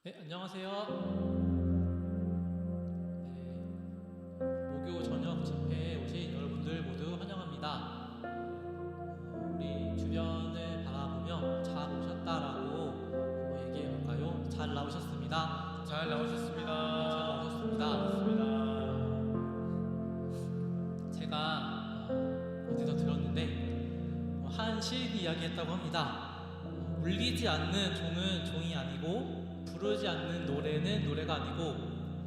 네, 안녕하세요. 목요 저녁 집회에 오신 여러분들 모두 환영합니다. 우리 주변을 바라보며 잘 오셨다라고 한번 얘기해볼까요? 잘 나오셨습니다. 잘 나오셨습니다. 네, 잘 나오셨습니다. 제가 어디서 들었는데 한 시인이 이야기했다고 합니다. 울리지 않는 종은 종이 아니고 부르지 않는 노래는 노래가 아니고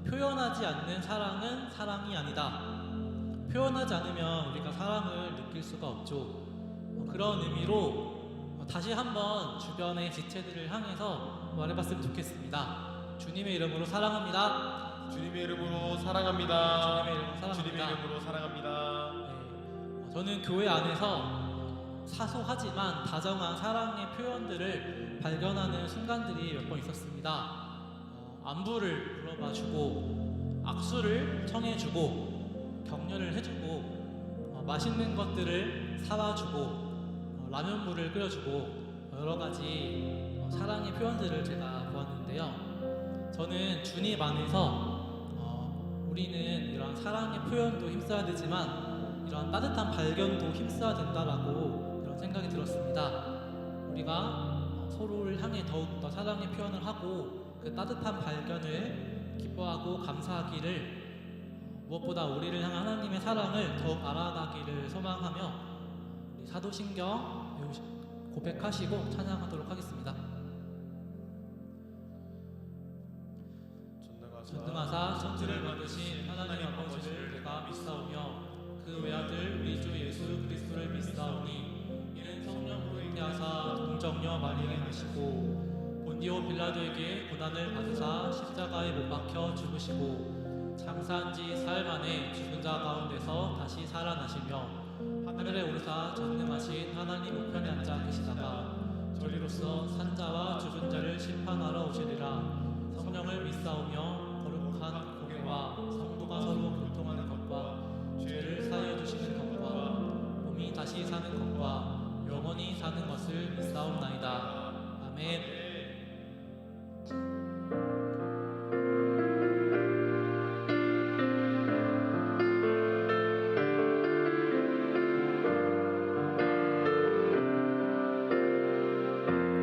표현하지 않는 사랑은 사랑이 아니다. 표현하지 않으면 우리가 사랑을 느낄 수가 없죠. 그런 의미로 다시 한번 주변의 지체들을 향해서 말해봤으면 좋겠습니다. 주님의 이름으로 사랑합니다. 주님의 이름으로 사랑합니다. 주님의 이름으로 사랑합니다. 네, 저는 교회 안에서 사소하지만 다정한 사랑의 표현들을 발견하는 순간들이 몇 번 있었습니다. 안부를 물어봐주고 악수를 청해주고 격려를 해주고 맛있는 것들을 사와주고 라면물을 끓여주고 여러 가지 사랑의 표현들을 제가 보았는데요. 저는 주님 안에서 우리는 이런 사랑의 표현도 힘써야 되지만 이런 따뜻한 발견도 힘써야 된다라고 그런 생각이 들었습니다. 우리가 서로를 향해 더욱더 사랑의 표현을 하고 그 따뜻한 발견을 기뻐하고 감사하기를 무엇보다 우리를 향한 하나님의 사랑을 더욱 알아가기를 소망하며 우리 사도신경 고백하시고 찬양하도록 하겠습니다. 전능하사 천지를 만드신 하나님 아버지를 내가 믿사오며 그 외아들 우리 주 예수 그리스도를 믿사오니 이는 성령으로 잉태하사 동정녀 마리아에 나시고 본디오 빌라도에게 고난을 받으사 십자가에 못 박혀 죽으시고 장사한 지 사흘 만에 죽은 자 가운데서 다시 살아나시며 하늘에 오르사 전능하신 하나님 우편에 앉아 계시다가 저리로서 산자와 죽은 자를 심판하러 오시리라. 성령을 믿사오며 거룩한 공예와 성도가 서로 교통하는 것과 죄를 사하여 주시는 것과 몸이 다시 사는 것과 영원히 사는 것을 믿사옵나이다. 아멘.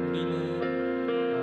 우리는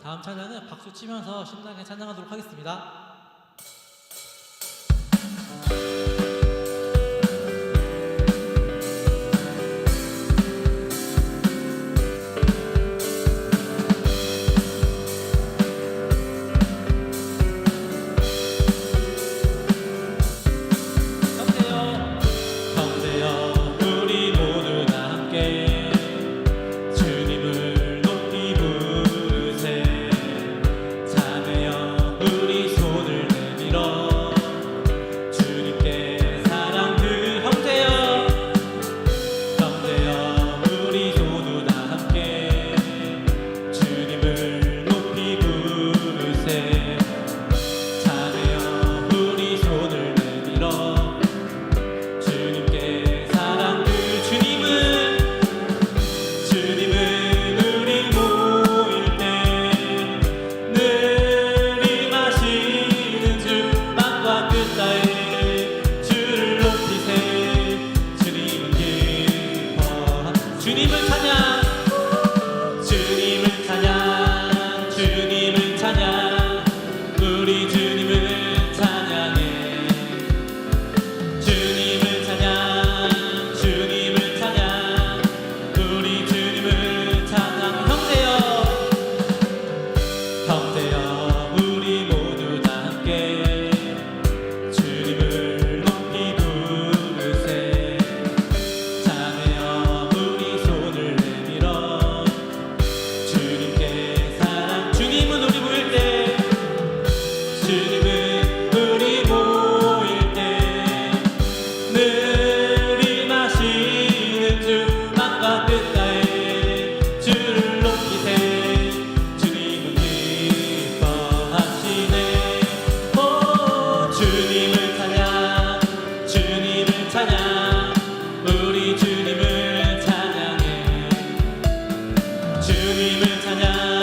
다음 찬양은 박수 치면서 신나게 찬양하도록 하겠습니다. 형제여 우리 모두 다 함께 주님을 높이 부르세. 자매여 우리 손을 내밀어 주님께 사랑 그 형제여 우리 모두 다 함께 주님을 높이 부르세. 자매여 우리 손을 내밀어 주님께 사랑 그 주님은 우리 모일 때 늘 임하시는 주 땅과 끝 사이에 주를 높이세. 주님은 기뻐하 주님을 찬양 주님을 찬양 주님을 찬양 우리 주님을 찬양해. 주님을 찬양 주님을 찬양 우리 주님을 찬양. 형제여 우리 모두 다 함께 주님을 높이 부르세. 자매여 우리 손을 내밀어 주님께 사랑 주님은 우리 모일 때 주님은 우리 모일 때 늘 임하시는 주 땅과 끝 사이에 주를 높이세. 주님은 기뻐하시네. 오 주님을 찬양 주님을 찬양 우리 주님을 찬양해. 주님을 찬양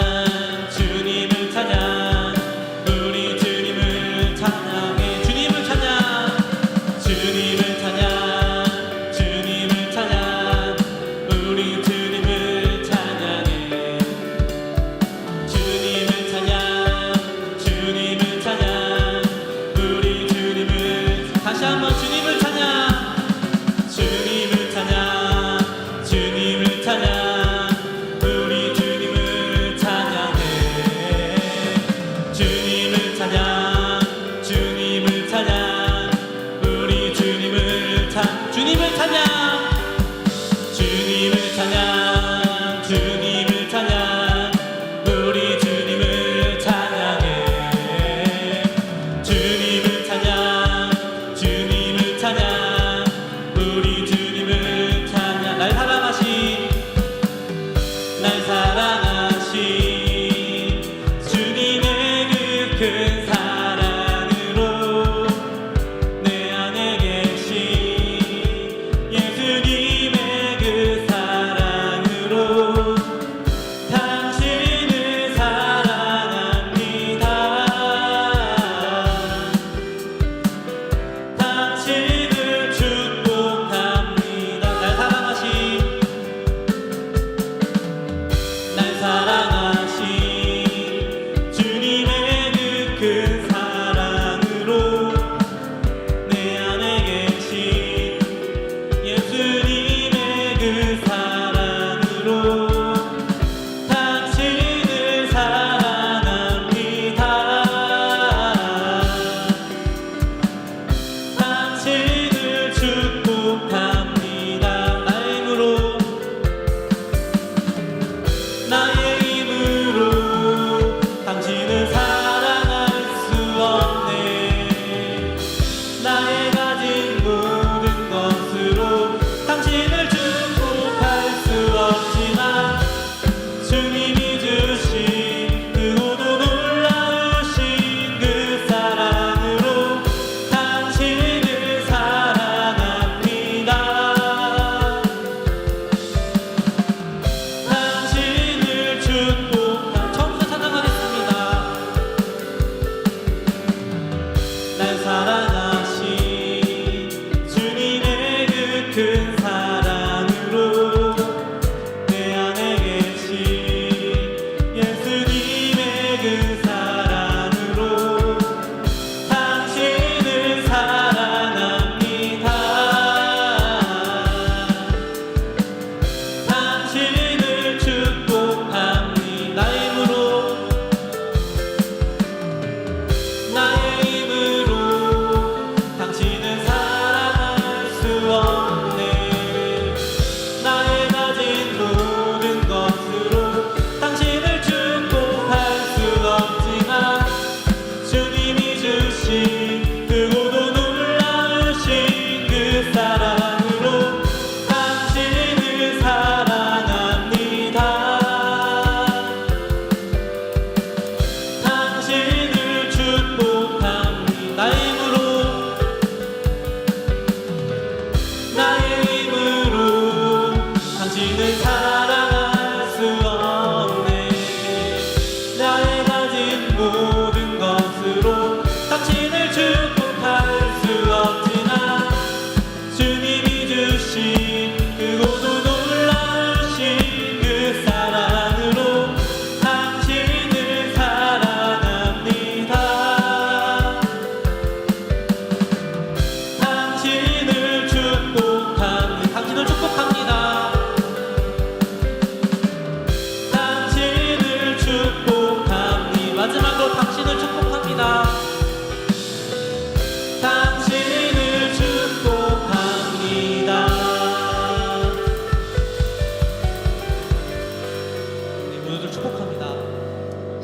생각합니다.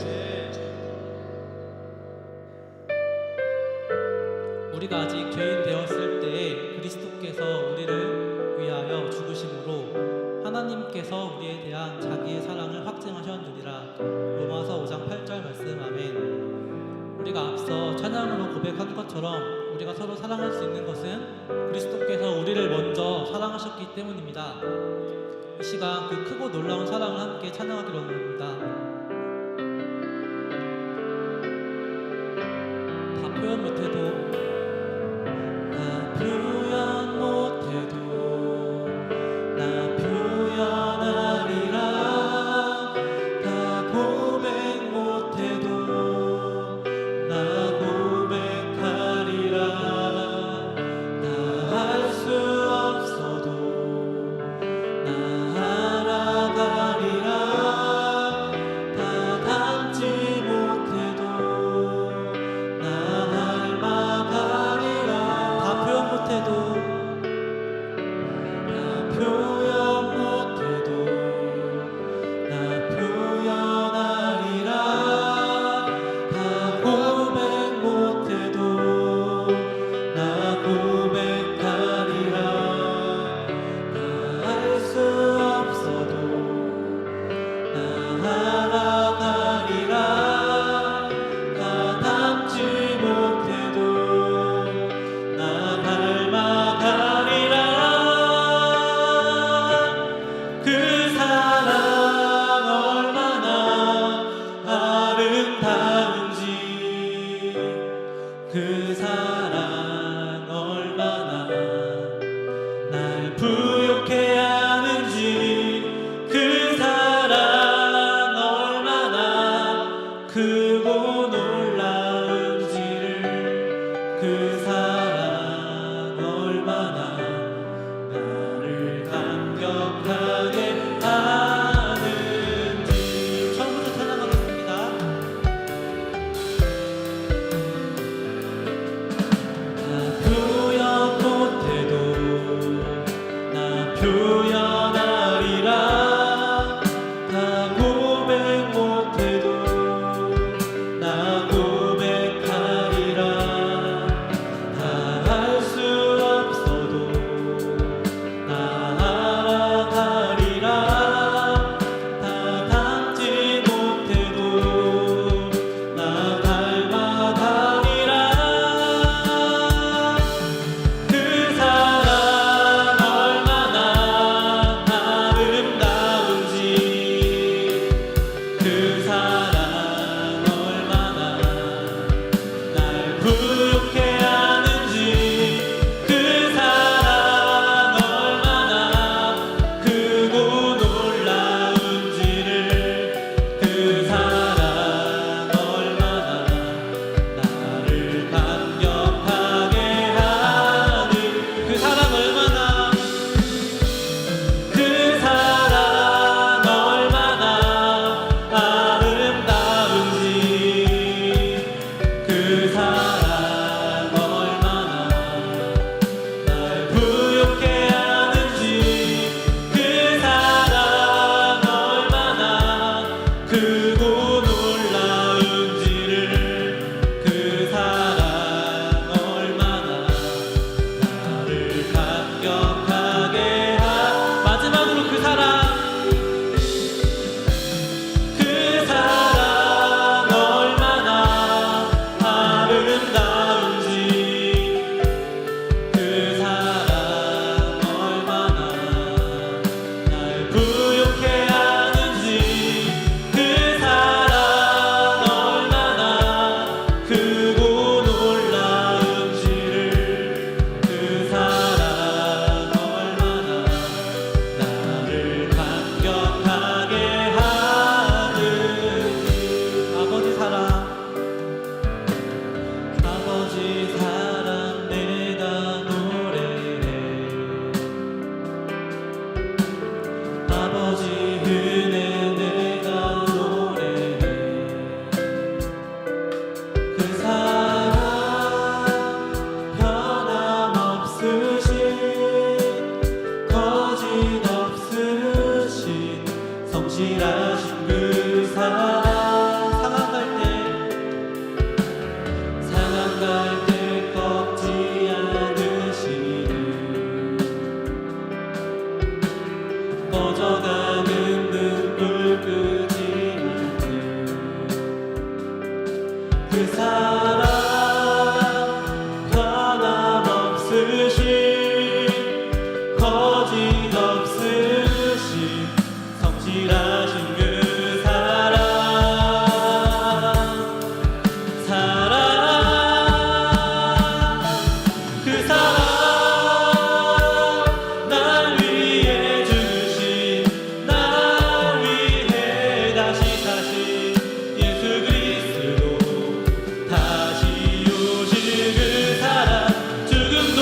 네. 우리가 아직 죄인 되었을 때에 그리스도께서 우리를 위하여 죽으심으로 하나님께서 우리에 대한 자기의 사랑을 확증하셨느니라. 로마서 5장 8절 말씀. 아멘. 우리가 앞서 찬양으로 고백한 것처럼 우리가 서로 사랑할 수 있는 것은 그리스도께서 우리를 먼저 사랑하셨기 때문입니다. 이 시간 그 크고 놀라운 사랑을 함께 찬양하기로 합니다. 다 표현 못해도 나 표현 못해도 나 표현하리라. 다 고백 못해도 나 고백하리라. 다 할 수 없어도 나 알아가리라. 다 닮지 못해도 나 닮아가 그 사랑 변함없으신 거짓 없으신 성실하신 그 사랑 그 사랑 날 위해 주신 날 위해 다시 사신 예수 그리스도 다시 오실 그 사랑 죽음도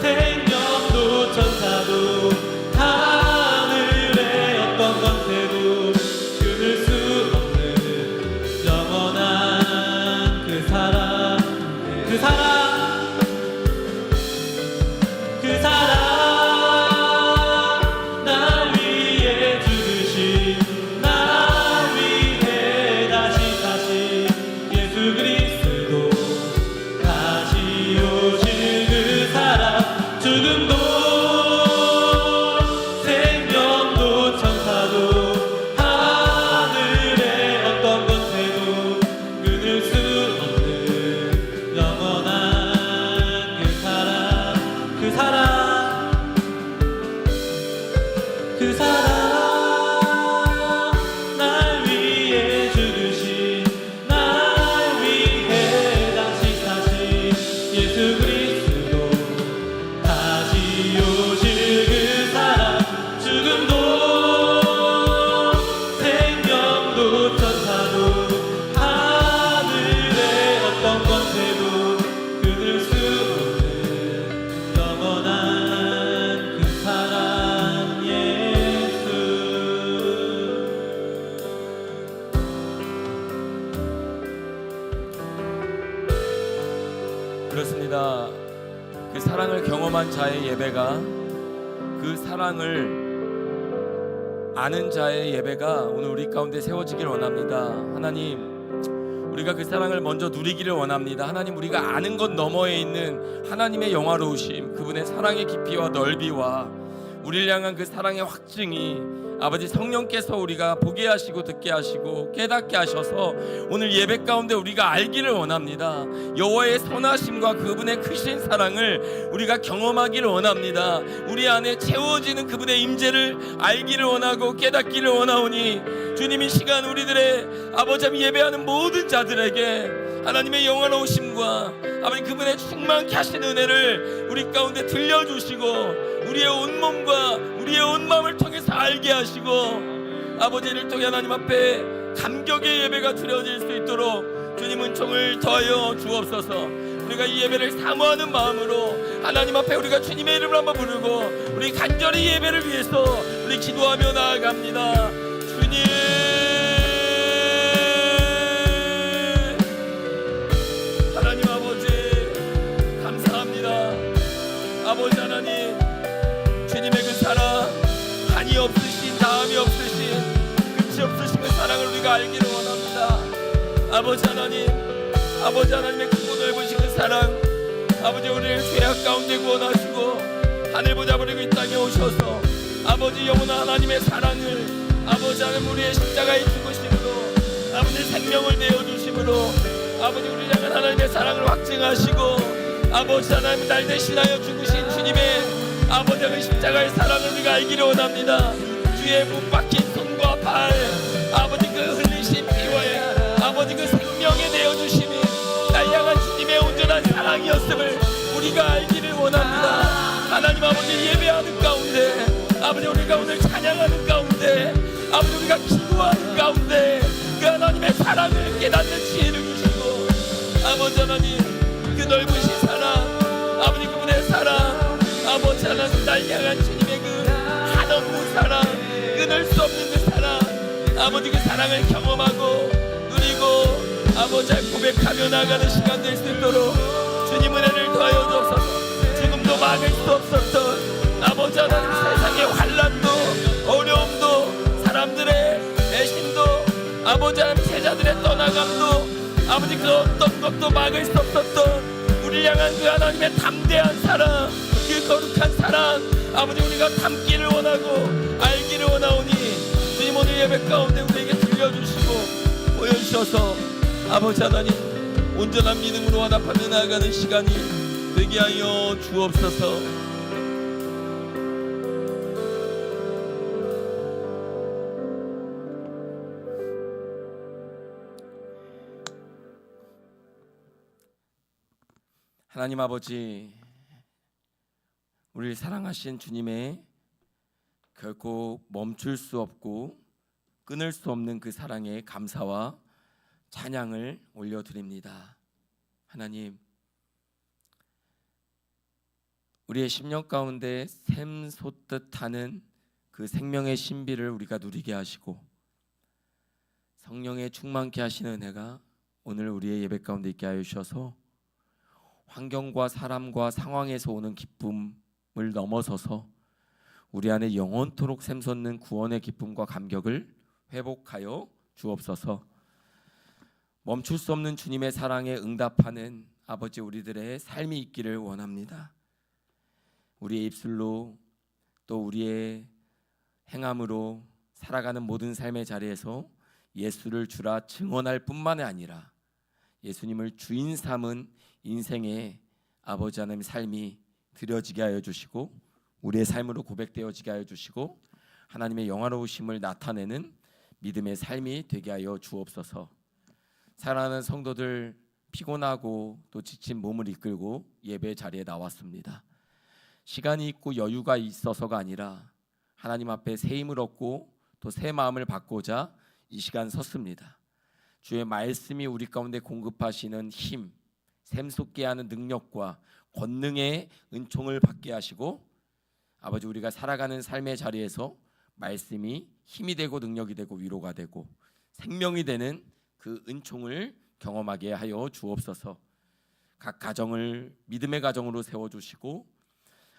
생명도 천사도 하늘의 어떤 권세도 끊을 수 없는 영원한 그 사랑 그 사랑 그 사랑 날 위해 죽으신 날 위해 다시 사신 예수 그리스도 다시 오실 그 사랑 죽음도 생명도 천사도 하늘의 어떤 권세도 끊을 수 없는 영원한 그 사랑 그 사랑 그 사랑 날 위해 죽으신 날 위해 다시 사신 예수 그리스도 다시 오실 그 사랑 죽음도 생명도 천사도 하늘의 어떤 권세도 끊을 수 없는 영원한 그 사랑 예수. 그렇습니다. 그 사랑을 경험한 자의 예배가, 그 사랑을 아는 자의 예배가 오늘 우리 가운데 세워지길 원합니다. 하나님, 우리가 그 사랑을 먼저 누리기를 원합니다. 하나님, 우리가 아는 것 너머에 있는 하나님의 영화로우심, 그분의 사랑의 깊이와 넓이와 우리를 향한 그 사랑의 확증이 아버지 성령께서 우리가 보게 하시고 듣게 하시고 깨닫게 하셔서 오늘 예배 가운데 우리가 알기를 원합니다. 여호와의 선하심과 그분의 크신 사랑을 우리가 경험하기를 원합니다. 우리 안에 채워지는 그분의 임재를 알기를 원하고 깨닫기를 원하오니 주님, 이 시간 우리들의 아버지 예배하는 모든 자들에게 하나님의 영원하심과 아버지 그분의 충만케 하신 은혜를 우리 가운데 들려주시고 우리의 온몸과 우리의 온 마음을 통해서 알게 하시고 아버지를 통해 하나님 앞에 감격의 예배가 드려질 수 있도록 주님 은총을 더하여 주옵소서. 우리가 이 예배를 사모하는 마음으로 하나님 앞에 우리가 주님의 이름을 한번 부르고 우리 간절히 예배를 위해서 우리 기도하며 나아갑니다. 주님, 하나님 아버지 감사합니다. 아버지 하나님, 주님의 그 사랑, 한이 없으신, 다음이 없으신, 끝이 없으신 그 사랑을 우리가 알기를 원합니다. 아버지 하나님, 아버지 하나님의 크고 넓으신 그 사랑, 아버지 우리를 죄악 가운데 구원하시고 하늘보다 버리고 이 땅에 오셔서 아버지 영원한 하나님의 사랑을 아버지 하나님 우리의 십자가의 죽으심으로 아버지 생명을 내어주심으로 아버지 우리를 향한 하나님의 사랑을 확증하시고 아버지 하나님 날 대신하여 죽으신 주님의 아버지 그 십자가의 사랑을 우리가 알기를 원합니다. 주의 못 박힌 손과 발, 아버지 그 흘리신 피와 아버지 그 생명에 내어주심이 날 향한 주님의 온전한 사랑이었음을 우리가 알기를 원합니다. 하나님 아버지 예배하는 가운데 아버지 우리가 오늘 찬양하는 가운데 아버지 우리가 기도하는 가운데 그 하나님의 사랑을 깨닫는 지혜를 주시고 아버지 하나님 그 넓으신 사랑, 아버지 그분의 사랑, 아버지 하나님 날 향한 주님의 그 한없는 사랑, 끊을 수 없는 그 사랑, 아버지 그 사랑을 경험하고 누리고 아버지 고백하며 나가는 시간 될 수 있도록 주님 은혜를 더하여 주옵소서. 지금도 막을 수 없었던 아버지 하나님 세상의 환난도 어려움도 사람들의 애심도 아버지 하나님 제자들의 떠나감도 아버지 그 어떤 것도 막을 수 없었던 우리를 향한 그 하나님의 담대한 사랑, 그 거룩한 사랑 아버지 우리가 담기를 원하고 알기를 원하오니 주님 오늘 예배 가운데 우리에게 들려주시고 보여주셔서 주셔서 아버지 하나님 온전한 믿음으로 화답하며 나아가는 시간이 되게 하여 주옵소서. 하나님 아버지, 우리를 사랑하신 주님의 결코 멈출 수 없고 끊을 수 없는 그 사랑에 감사와 찬양을 올려드립니다. 하나님, 우리의 심령 가운데 샘솟듯 하는 그 생명의 신비를 우리가 누리게 하시고 성령에 충만케 하시는 은혜가 오늘 우리의 예배 가운데 있게 하여 주셔서 환경과 사람과 상황에서 오는 기쁨을 넘어서서 우리 안에 영원토록 샘솟는 구원의 기쁨과 감격을 회복하여 주옵소서. 멈출 수 없는 주님의 사랑에 응답하는 아버지 우리들의 삶이 있기를 원합니다. 우리의 입술로 또 우리의 행함으로 살아가는 모든 삶의 자리에서 예수를 주라 증언할 뿐만이 아니라 예수님을 주인 삼은 인생의 아버지 하나님 삶이 드려지게 하여 주시고 우리의 삶으로 고백되어지게 하여 주시고 하나님의 영화로우심을 나타내는 믿음의 삶이 되게 하여 주옵소서. 사랑하는 성도들, 피곤하고 또 지친 몸을 이끌고 예배 자리에 나왔습니다. 시간이 있고 여유가 있어서가 아니라 하나님 앞에 새 힘을 얻고 또 새 마음을 받고자 이 시간 섰습니다. 주의 말씀이 우리 가운데 공급하시는 힘, 샘솟게 하는 능력과 권능의 은총을 받게 하시고 아버지, 우리가 살아가는 삶의 자리에서 말씀이 힘이 되고 능력이 되고 위로가 되고 생명이 되는 그 은총을 경험하게 하여 주옵소서. 각 가정을 믿음의 가정으로 세워주시고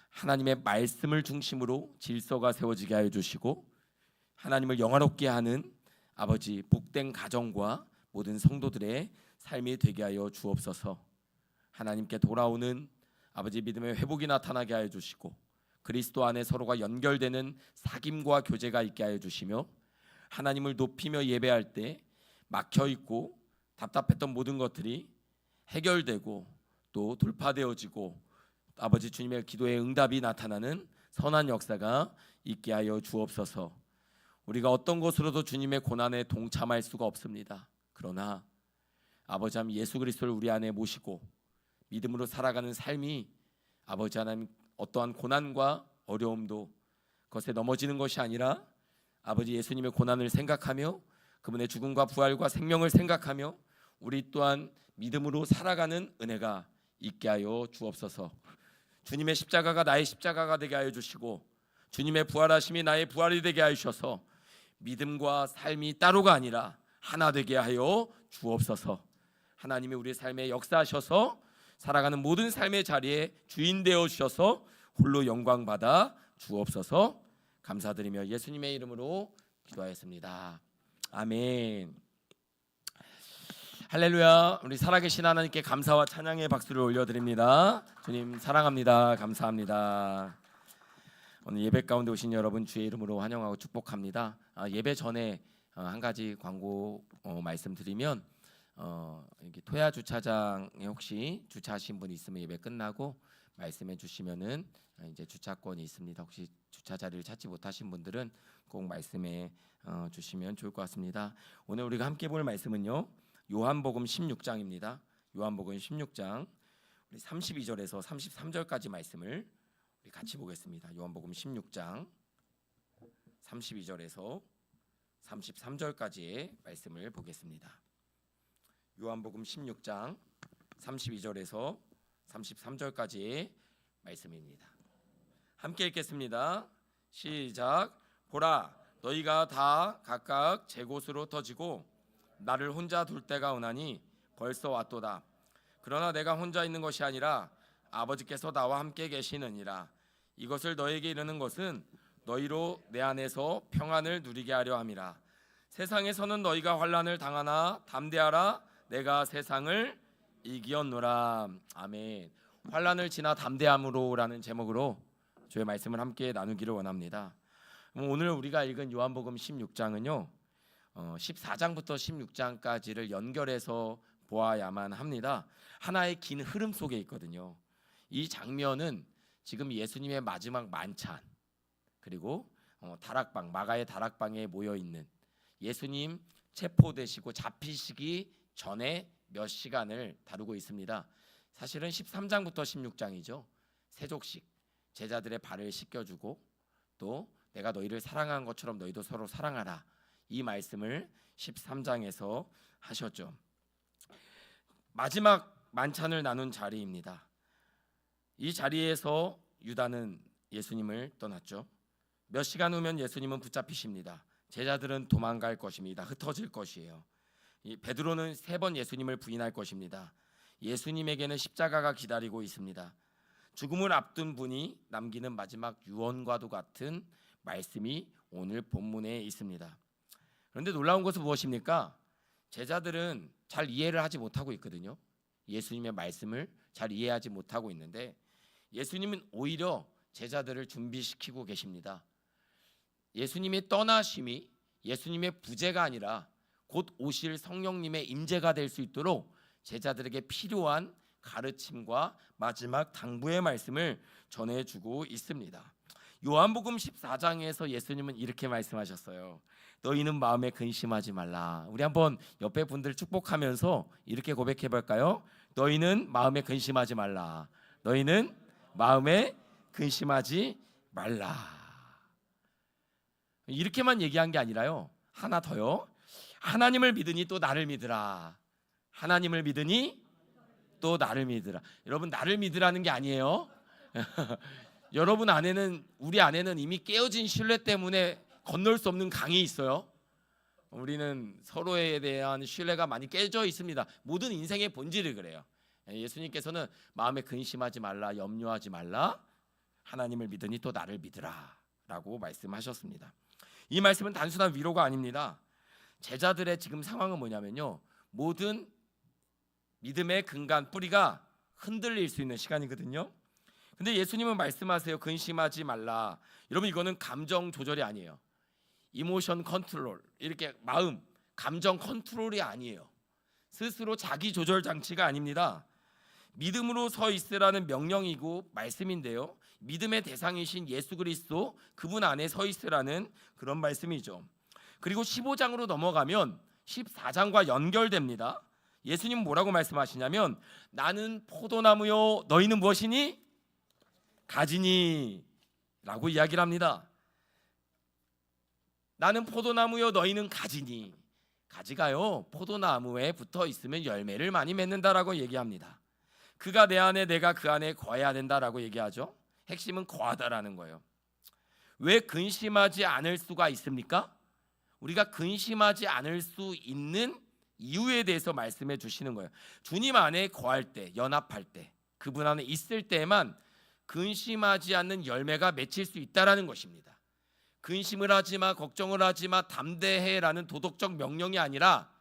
하나님의 말씀을 중심으로 질서가 세워지게 하여 주시고 하나님을 영화롭게 하는 아버지 복된 가정과 모든 성도들의 삶이 되게 하여 주옵소서. 하나님께 돌아오는 아버지 믿음의 회복이 나타나게 하여 주시고 그리스도 안에 서로가 연결되는 사귐과 교제가 있게 하여 주시며 하나님을 높이며 예배할 때 막혀있고 답답했던 모든 것들이 해결되고 또 돌파되어지고 아버지 주님의 기도의 응답이 나타나는 선한 역사가 있게 하여 주옵소서. 우리가 어떤 것으로도 주님의 고난에 동참할 수가 없습니다. 그러나 아버지 하나님 예수 그리스도를 우리 안에 모시고 믿음으로 살아가는 삶이 아버지 하나님 어떠한 고난과 어려움도 그것에 넘어지는 것이 아니라 아버지 예수님의 고난을 생각하며 그분의 죽음과 부활과 생명을 생각하며 우리 또한 믿음으로 살아가는 은혜가 있게 하여 주옵소서. 주님의 십자가가 나의 십자가가 되게 하여 주시고 주님의 부활하심이 나의 부활이 되게 하여 주셔서 믿음과 삶이 따로가 아니라 하나 되게 하여 주옵소서. 하나님이 우리의 삶에 역사하셔서 살아가는 모든 삶의 자리에 주인 되어 주셔서 홀로 영광 받아 주옵소서. 감사드리며 예수님의 이름으로 기도하였습니다. 아멘. 할렐루야. 우리 살아계신 하나님께 감사와 찬양의 박수를 올려드립니다. 주님 사랑합니다. 감사합니다. 오늘 예배 가운데 오신 여러분 주의 이름으로 환영하고 축복합니다. 예배 전에 한 가지 광고 말씀드리면 여기 토야 주차장에 혹시 주차하신 분 있으면 예배 끝나고 말씀해 주시면은 이제 주차권이 있습니다. 혹시 주차 자리를 찾지 못하신 분들은 꼭 말씀해 주시면 좋을 것 같습니다. 오늘 우리가 함께 볼 말씀은요, 요한복음 16장입니다. 요한복음 16장 우리 32절에서 33절까지 말씀을 우리 같이 보겠습니다. 요한복음 16장 32절에서 33절까지의 말씀을 보겠습니다. 요한복음 16장 32절에서 33절까지의 말씀입니다. 함께 읽겠습니다. 시작. 보라, 너희가 다 각각 제 곳으로 터지고 나를 혼자 둘 때가 오나니 벌써 왔도다. 그러나 내가 혼자 있는 것이 아니라 아버지께서 나와 함께 계시느니라. 이것을 너에게 이르는 것은 너희로 내 안에서 평안을 누리게 하려 함이라. 세상에서는 너희가 환난을 당하나 담대하라. 내가 세상을 이기었노라. 아멘. 환난을 지나 담대함으로라는 제목으로 주의 말씀을 함께 나누기를 원합니다. 오늘 우리가 읽은 요한복음 16장은요, 14장부터 16장까지를 연결해서 보아야만 합니다. 하나의 긴 흐름 속에 있거든요. 이 장면은 지금 예수님의 마지막 만찬, 그리고 다락방, 마가의 다락방에 모여 있는 예수님 체포되시고 잡히시기 전에 몇 시간을 다루고 있습니다. 사실은 13장부터 16장이죠. 세족식, 제자들의 발을 씻겨주고 또 내가 너희를 사랑한 것처럼 너희도 서로 사랑하라, 이 말씀을 13장에서 하셨죠. 마지막 만찬을 나눈 자리입니다. 이 자리에서 유다는 예수님을 떠났죠. 몇 시간 후면 예수님은 붙잡히십니다. 제자들은 도망갈 것입니다. 흩어질 것이에요. 베드로는 3번 예수님을 부인할 것입니다. 예수님에게는 십자가가 기다리고 있습니다. 죽음을 앞둔 분이 남기는 마지막 유언과도 같은 말씀이 오늘 본문에 있습니다. 그런데 놀라운 것은 무엇입니까? 제자들은 잘 이해를 하지 못하고 있거든요. 예수님의 말씀을 잘 이해하지 못하고 있는데 예수님은 오히려 제자들을 준비시키고 계십니다. 예수님의 떠나심이 예수님의 부재가 아니라 곧 오실 성령님의 임재가 될 수 있도록 제자들에게 필요한 가르침과 마지막 당부의 말씀을 전해주고 있습니다. 요한복음 14장에서 예수님은 이렇게 말씀하셨어요. 너희는 마음에 근심하지 말라. 우리 한번 옆에 분들 축복하면서 이렇게 고백해 볼까요? 너희는 마음에 근심하지 말라. 너희는 마음에 근심하지 말라. 이렇게만 얘기한 게 아니라요, 하나 더요. 하나님을 믿으니 또 나를 믿으라. 하나님을 믿으니 또 나를 믿으라. 여러분, 나를 믿으라는 게 아니에요. 여러분 안에는, 우리 안에는 이미 깨어진 신뢰 때문에 건널 수 없는 강이 있어요. 우리는 서로에 대한 신뢰가 많이 깨져 있습니다. 모든 인생의 본질이 그래요. 예수님께서는 마음에 근심하지 말라, 염려하지 말라, 하나님을 믿으니 또 나를 믿으라 라고 말씀하셨습니다. 이 말씀은 단순한 위로가 아닙니다. 제자들의 지금 상황은 뭐냐면요, 모든 믿음의 근간, 뿌리가 흔들릴 수 있는 시간이거든요. 근데 예수님은 말씀하세요. 근심하지 말라. 여러분, 이거는 감정 조절이 아니에요. 이모션 컨트롤, 이렇게 마음, 감정 컨트롤이 아니에요. 스스로 자기 조절 장치가 아닙니다. 믿음으로 서 있으라는 명령이고 말씀인데요, 믿음의 대상이신 예수 그리스도, 그분 안에 서 있으라는 그런 말씀이죠. 그리고 15장으로 넘어가면 14장과 연결됩니다. 예수님 뭐라고 말씀하시냐면, 나는 포도나무요 너희는 무엇이니? 가지니 라고 이야기를 합니다. 나는 포도나무요 너희는 가지니. 가지가요 포도나무에 붙어 있으면 열매를 많이 맺는다라고 얘기합니다. 그가 내 안에, 내가 그 안에 거해야 된다라고 얘기하죠. 핵심은 거하다라는 거예요. 왜 근심하지 않을 수가 있습니까? 우리가 근심하지 않을 수 있는 이유에 대해서 말씀해 주시는 거예요. 주님 안에 거할 때, 연합할 때, 그분 안에 있을 때만 근심하지 않는 열매가 맺힐 수 있다라는 것입니다. 근심을 하지마, 걱정을 하지마, 담대해라는 도덕적 명령이 아니라,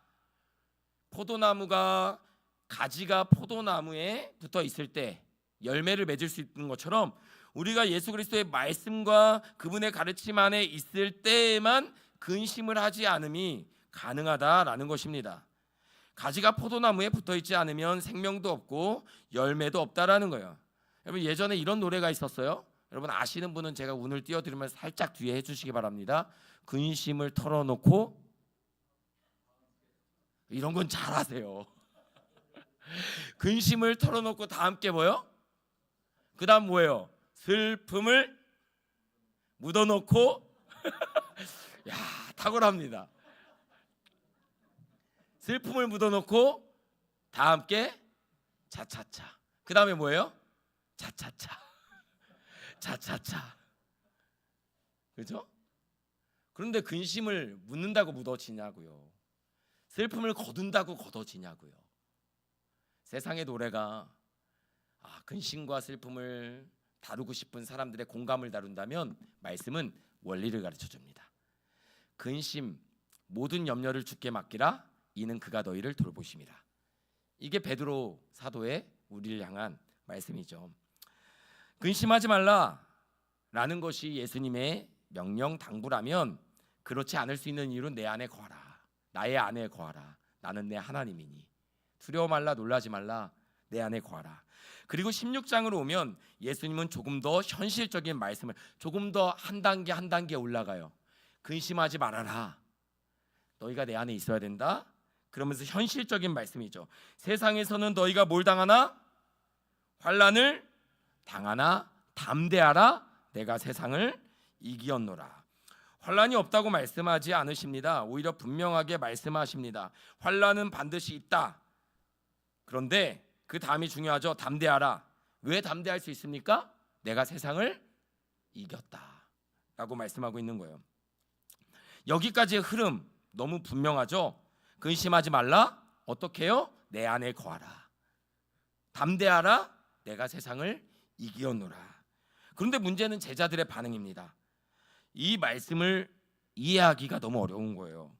포도나무가, 가지가 포도나무에 붙어 있을 때 열매를 맺을 수 있는 것처럼, 우리가 예수 그리스도의 말씀과 그분의 가르침 안에 있을 때에만 근심을 하지 않음이 가능하다라는 것입니다. 가지가 포도나무에 붙어 있지 않으면 생명도 없고 열매도 없다라는 거예요. 여러분, 예전에 이런 노래가 있었어요. 여러분 아시는 분은 제가 운을 띄워드리면 살짝 뒤에 해주시기 바랍니다. 근심을 털어놓고, 이런 건 잘하세요. 근심을 털어놓고 다 함께 뭐요? 그 다음 뭐예요? 슬픔을 묻어놓고 야, 탁월합니다. 슬픔을 묻어놓고 다 함께 차차차. 그 다음에 뭐예요? 차차차. 차차차. 그죠? 그런데 근심을 묻는다고 묻어지냐고요. 슬픔을 거둔다고 걷어지냐고요. 세상의 노래가 근심과 슬픔을 다루고 싶은 사람들의 공감을 다룬다면, 말씀은 원리를 가르쳐줍니다. 근심, 모든 염려를 주께 맡기라. 이는 그가 너희를 돌보심이라. 이게 베드로 사도의 우리를 향한 말씀이죠. 근심하지 말라라는 것이 예수님의 명령 당부라면, 그렇지 않을 수 있는 이유는 내 안에 거하라. 나의 안에 거하라. 나는 내 하나님이니. 두려워 말라, 놀라지 말라. 내 안에 거하라. 그리고 16장으로 오면 예수님은 조금 더 현실적인 말씀을 조금 더 한 단계 한 단계 올라가요. 근심하지 말아라. 너희가 내 안에 있어야 된다. 그러면서 현실적인 말씀이죠. 세상에서는 너희가 뭘 당하나? 환난을 당하나 담대하라. 내가 세상을 이기었노라. 환난이 없다고 말씀하지 않으십니다. 오히려 분명하게 말씀하십니다. 환난은 반드시 있다. 그런데 그 다음이 중요하죠. 담대하라. 왜 담대할 수 있습니까? 내가 세상을 이겼다 라고 말씀하고 있는 거예요. 여기까지의 흐름 너무 분명하죠. 근심하지 말라. 어떻게 해요? 내 안에 거하라. 담대하라. 내가 세상을 이기었노라. 그런데 문제는 제자들의 반응입니다. 이 말씀을 이해하기가 너무 어려운 거예요.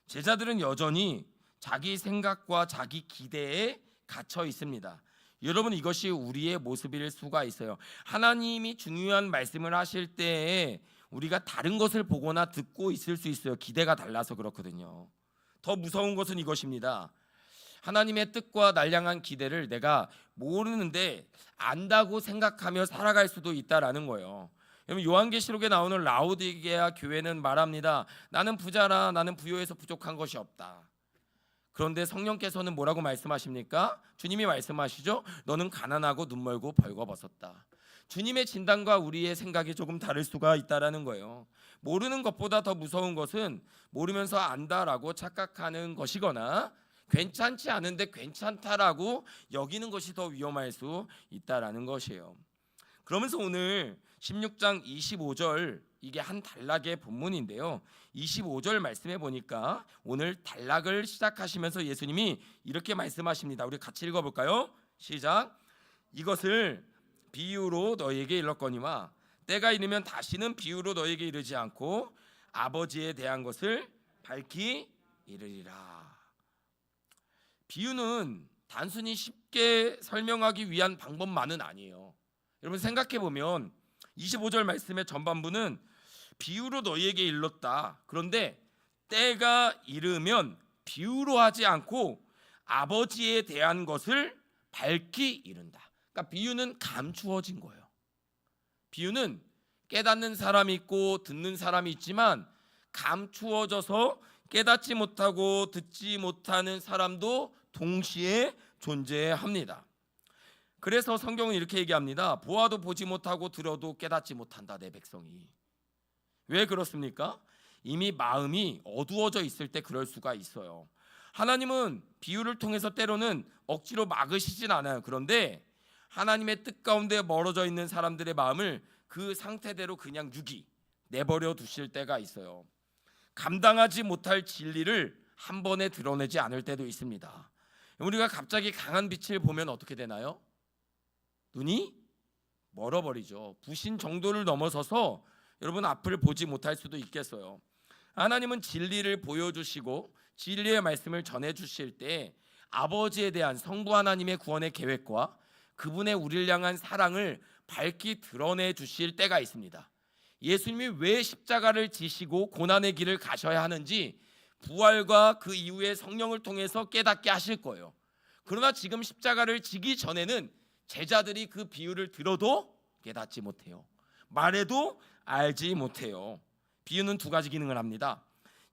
제자들은 여전히 자기 생각과 자기 기대에 갇혀 있습니다. 여러분, 이것이 우리의 모습일 수가 있어요. 하나님이 중요한 말씀을 하실 때에 우리가 다른 것을 보거나 듣고 있을 수 있어요. 기대가 달라서 그렇거든요. 더 무서운 것은 이것입니다. 하나님의 뜻과 날량한 기대를 내가 모르는데 안다고 생각하며 살아갈 수도 있다라는 거예요. 여러분, 요한계시록에 나오는 라오디게아 교회는 말합니다. 나는 부자라. 나는 부요해서 부족한 것이 없다. 그런데 성령께서는 뭐라고 말씀하십니까? 주님이 말씀하시죠. 너는 가난하고 눈멀고 벌거벗었다. 주님의 진단과 우리의 생각이 조금 다를 수가 있다라는 거예요. 모르는 것보다 더 무서운 것은 모르면서 안다라고 착각하는 것이거나 괜찮지 않은데 괜찮다라고 여기는 것이 더 위험할 수 있다라는 것이에요. 그러면서 오늘 16장 25절, 이게 한 단락의 본문인데요. 25절 말씀해 보니까 오늘 단락을 시작하시면서 예수님이 이렇게 말씀하십니다. 우리 같이 읽어볼까요? 시작. 이것을 비유로 너희에게 일렀거니와 때가 이르면 다시는 비유로 너희에게 이르지 않고 아버지에 대한 것을 밝히 이르리라. 비유는 단순히 쉽게 설명하기 위한 방법만은 아니에요. 여러분, 생각해 보면 25절 말씀의 전반부는 비유로 너희에게 일렀다. 그런데 때가 이르면 비유로 하지 않고 아버지에 대한 것을 밝히 이른다. 그러니까 비유는 감추어진 거예요. 비유는 깨닫는 사람이 있고 듣는 사람이 있지만 감추어져서 깨닫지 못하고 듣지 못하는 사람도 동시에 존재합니다. 그래서 성경은 이렇게 얘기합니다. 보아도 보지 못하고 들어도 깨닫지 못한다, 내 백성이. 왜 그렇습니까? 이미 마음이 어두워져 있을 때 그럴 수가 있어요. 하나님은 비유를 통해서 때로는 억지로 막으시진 않아요. 그런데 하나님의 뜻 가운데 멀어져 있는 사람들의 마음을 그 상태대로 그냥 내버려 두실 때가 있어요. 감당하지 못할 진리를 한 번에 드러내지 않을 때도 있습니다. 우리가 갑자기 강한 빛을 보면 어떻게 되나요? 눈이 멀어버리죠. 부신 정도를 넘어서서 여러분 앞을 보지 못할 수도 있겠어요. 하나님은 진리를 보여주시고 진리의 말씀을 전해주실 때 아버지에 대한 성부 하나님의 구원의 계획과 그분의 우리를 향한 사랑을 밝히 드러내 주실 때가 있습니다. 예수님이 왜 십자가를 지시고 고난의 길을 가셔야 하는지 부활과 그 이후에 성령을 통해서 깨닫게 하실 거예요. 그러나 지금 십자가를 지기 전에는 제자들이 그 비유를 들어도 깨닫지 못해요. 말해도 알지 못해요. 비유는 두 가지 기능을 합니다.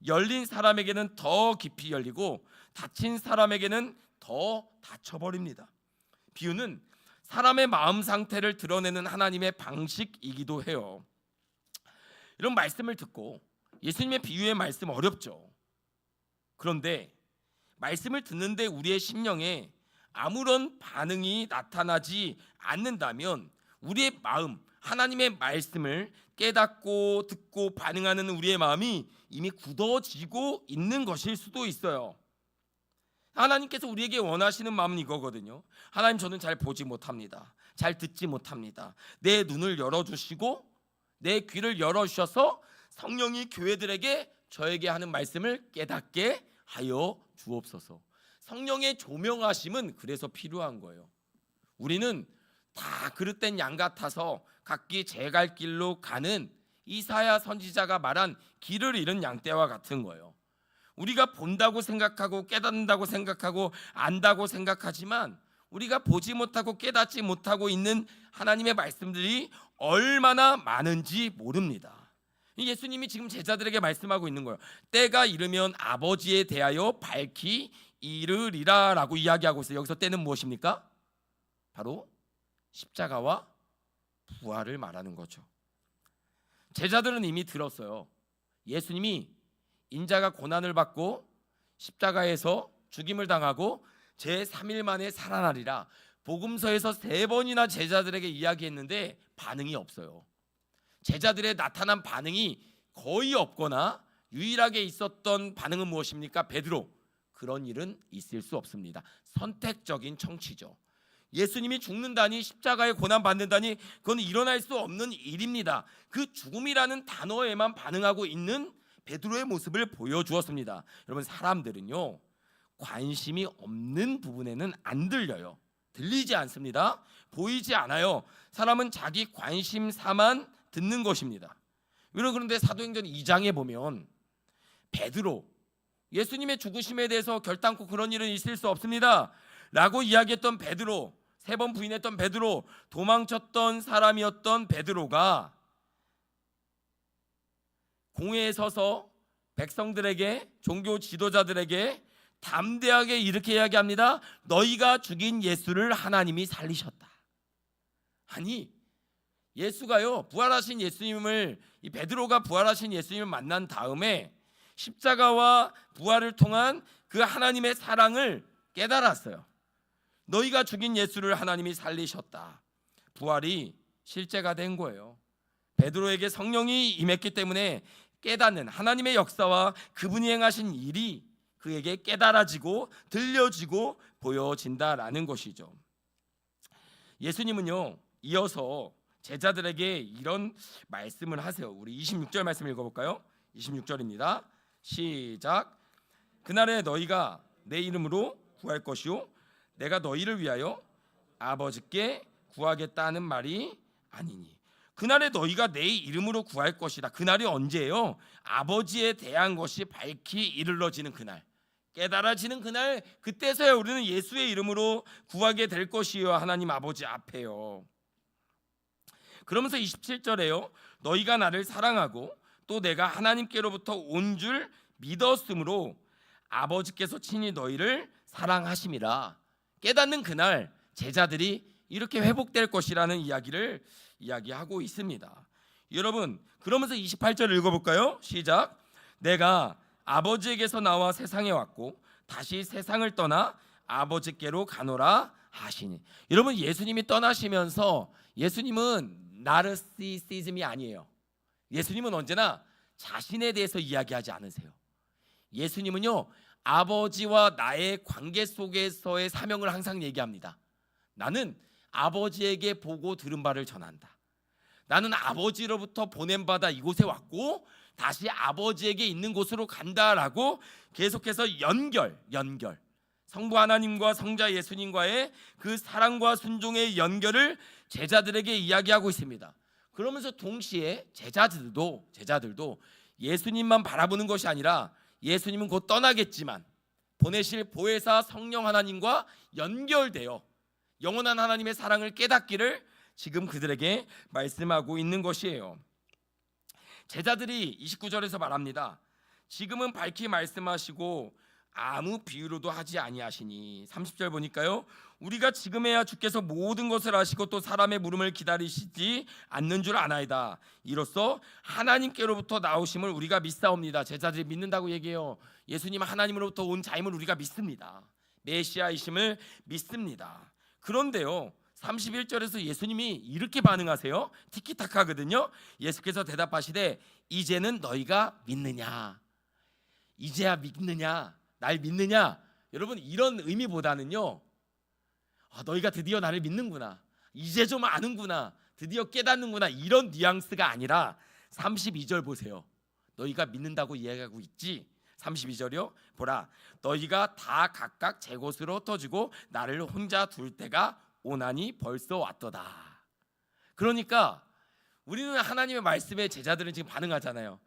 열린 사람에게는 더 깊이 열리고 닫힌 사람에게는 더 닫혀버립니다. 비유는 사람의 마음 상태를 드러내는 하나님의 방식이기도 해요. 이런 말씀을 듣고 예수님의 비유의 말씀 어렵죠. 그런데 말씀을 듣는데 우리의 심령에 아무런 반응이 나타나지 않는다면 우리의 마음, 하나님의 말씀을 깨닫고 듣고 반응하는 우리의 마음이 이미 굳어지고 있는 것일 수도 있어요. 하나님께서 우리에게 원하시는 마음은 이거거든요. 하나님, 저는 잘 보지 못합니다. 잘 듣지 못합니다. 내 눈을 열어주시고 내 귀를 열어주셔서 성령이 교회들에게 저에게 하는 말씀을 깨닫게 하여 주옵소서. 성령의 조명하심은 그래서 필요한 거예요. 우리는 다 그릇된 양 같아서 각기 제 갈 길로 가는 이사야 선지자가 말한 길을 잃은 양떼와 같은 거예요. 우리가 본다고 생각하고 깨닫는다고 생각하고 안다고 생각하지만 우리가 보지 못하고 깨닫지 못하고 있는 하나님의 말씀들이 얼마나 많은지 모릅니다. 예수님이 지금 제자들에게 말씀하고 있는 거예요. 때가 이르면 아버지에 대하여 밝히 이르리라 라고 이야기하고 있어요. 여기서 때는 무엇입니까? 바로 십자가와 부활을 말하는 거죠. 제자들은 이미 들었어요. 예수님이 인자가 고난을 받고 십자가에서 죽임을 당하고 제3일 만에 살아나리라 복음서에서 3번이나 제자들에게 이야기했는데 반응이 없어요. 제자들의 나타난 반응이 거의 없거나 유일하게 있었던 반응은 무엇입니까? 베드로. 그런 일은 있을 수 없습니다. 선택적인 청취죠. 예수님이 죽는다니 십자가에 고난 받는다니 그건 일어날 수 없는 일입니다. 그 죽음이라는 단어에만 반응하고 있는 베드로의 모습을 보여주었습니다. 여러분, 사람들은요 관심이 없는 부분에는 안 들려요. 들리지 않습니다. 보이지 않아요. 사람은 자기 관심사만 듣는 것입니다. 그런데 사도행전 2장에 보면 베드로, 예수님의 죽으심에 대해서 결단코 그런 일은 있을 수 없습니다 라고 이야기했던 베드로, 3번 부인했던 베드로, 도망쳤던 사람이었던 베드로가 공회에 서서 백성들에게, 종교 지도자들에게 담대하게 이렇게 이야기합니다. 너희가 죽인 예수를 하나님이 살리셨다. 아니, 예수가요 부활하신 예수님을, 이 베드로가 부활하신 예수님을 만난 다음에 십자가와 부활을 통한 그 하나님의 사랑을 깨달았어요. 너희가 죽인 예수를 하나님이 살리셨다. 부활이 실제가 된 거예요. 베드로에게 성령이 임했기 때문에 깨닫는 하나님의 역사와 그분이 행하신 일이 그에게 깨달아지고 들려지고 보여진다라는 것이죠. 예수님은요 이어서 제자들에게 이런 말씀을 하세요. 우리 26절 말씀 읽어볼까요? 26절입니다. 시작. 그날에 너희가 내 이름으로 구할 것이요 내가 너희를 위하여 아버지께 구하겠다는 말이 아니니. 그날에 너희가 내 이름으로 구할 것이다. 그날이 언제예요? 아버지에 대한 것이 밝히 이르러지는 그날, 깨달아지는 그날, 그때서야 우리는 예수의 이름으로 구하게 될 것이요 하나님 아버지 앞에요. 그러면서 27절에요 너희가 나를 사랑하고 또 내가 하나님께로부터 온 줄 믿었으므로 아버지께서 친히 너희를 사랑하심이라. 깨닫는 그날 제자들이 이렇게 회복될 것이라는 이야기를 이야기하고 있습니다. 여러분, 그러면서 28절 읽어볼까요? 시작. 내가 아버지에게서 나와 세상에 왔고 다시 세상을 떠나 아버지께로 가노라 하시니. 여러분, 예수님이 떠나시면서 예수님은 나르시시즘이 아니에요. 예수님은 언제나 자신에 대해서 이야기하지 않으세요. 예수님은요 아버지와 나의 관계 속에서의 사명을 항상 얘기합니다. 나는 아버지에게 보고 들은 바를 전한다. 나는 아버지로부터 보냄받아 이곳에 왔고 다시 아버지에게 있는 곳으로 간다라고 계속해서 연결 성부 하나님과 성자 예수님과의 그 사랑과 순종의 연결을 제자들에게 이야기하고 있습니다. 그러면서 동시에 제자들도 예수님만 바라보는 것이 아니라 예수님은 곧 떠나겠지만 보내실 보혜사 성령 하나님과 연결되어 영원한 하나님의 사랑을 깨닫기를 지금 그들에게 말씀하고 있는 것이에요. 제자들이 29절에서 말합니다. 지금은 밝히 말씀하시고 아무 비유로도 하지 아니하시니. 30절 보니까요 우리가 지금에야 주께서 모든 것을 아시고 또 사람의 물음을 기다리시지 않는 줄 아나이다. 이로써 하나님께로부터 나오심을 우리가 믿사옵니다. 제자들이 믿는다고 얘기해요. 예수님 하나님으로부터 온 자임을 우리가 믿습니다. 메시아이심을 믿습니다. 그런데요 31절에서 예수님이 이렇게 반응하세요. 티키타카거든요. 예수께서 대답하시되 이제는 너희가 믿느냐. 이제야 믿느냐, 날 믿느냐. 여러분, 이런 의미보다는요 너희가 드디어 나를 믿는구나, 이제 좀 아는구나, 드디어 깨닫는구나, 이런 뉘앙스가 아니라 32절 보세요. 너희가 믿는다고 이야기하고 있지. 32절이요. 보라, 너희가 다 각각 제 곳으로 흩어지고 나를 혼자 둘 때가 오나니 벌써 왔도다. 그러니까 우리는 하나님의 말씀에 제자들은 지금 반응하잖아요.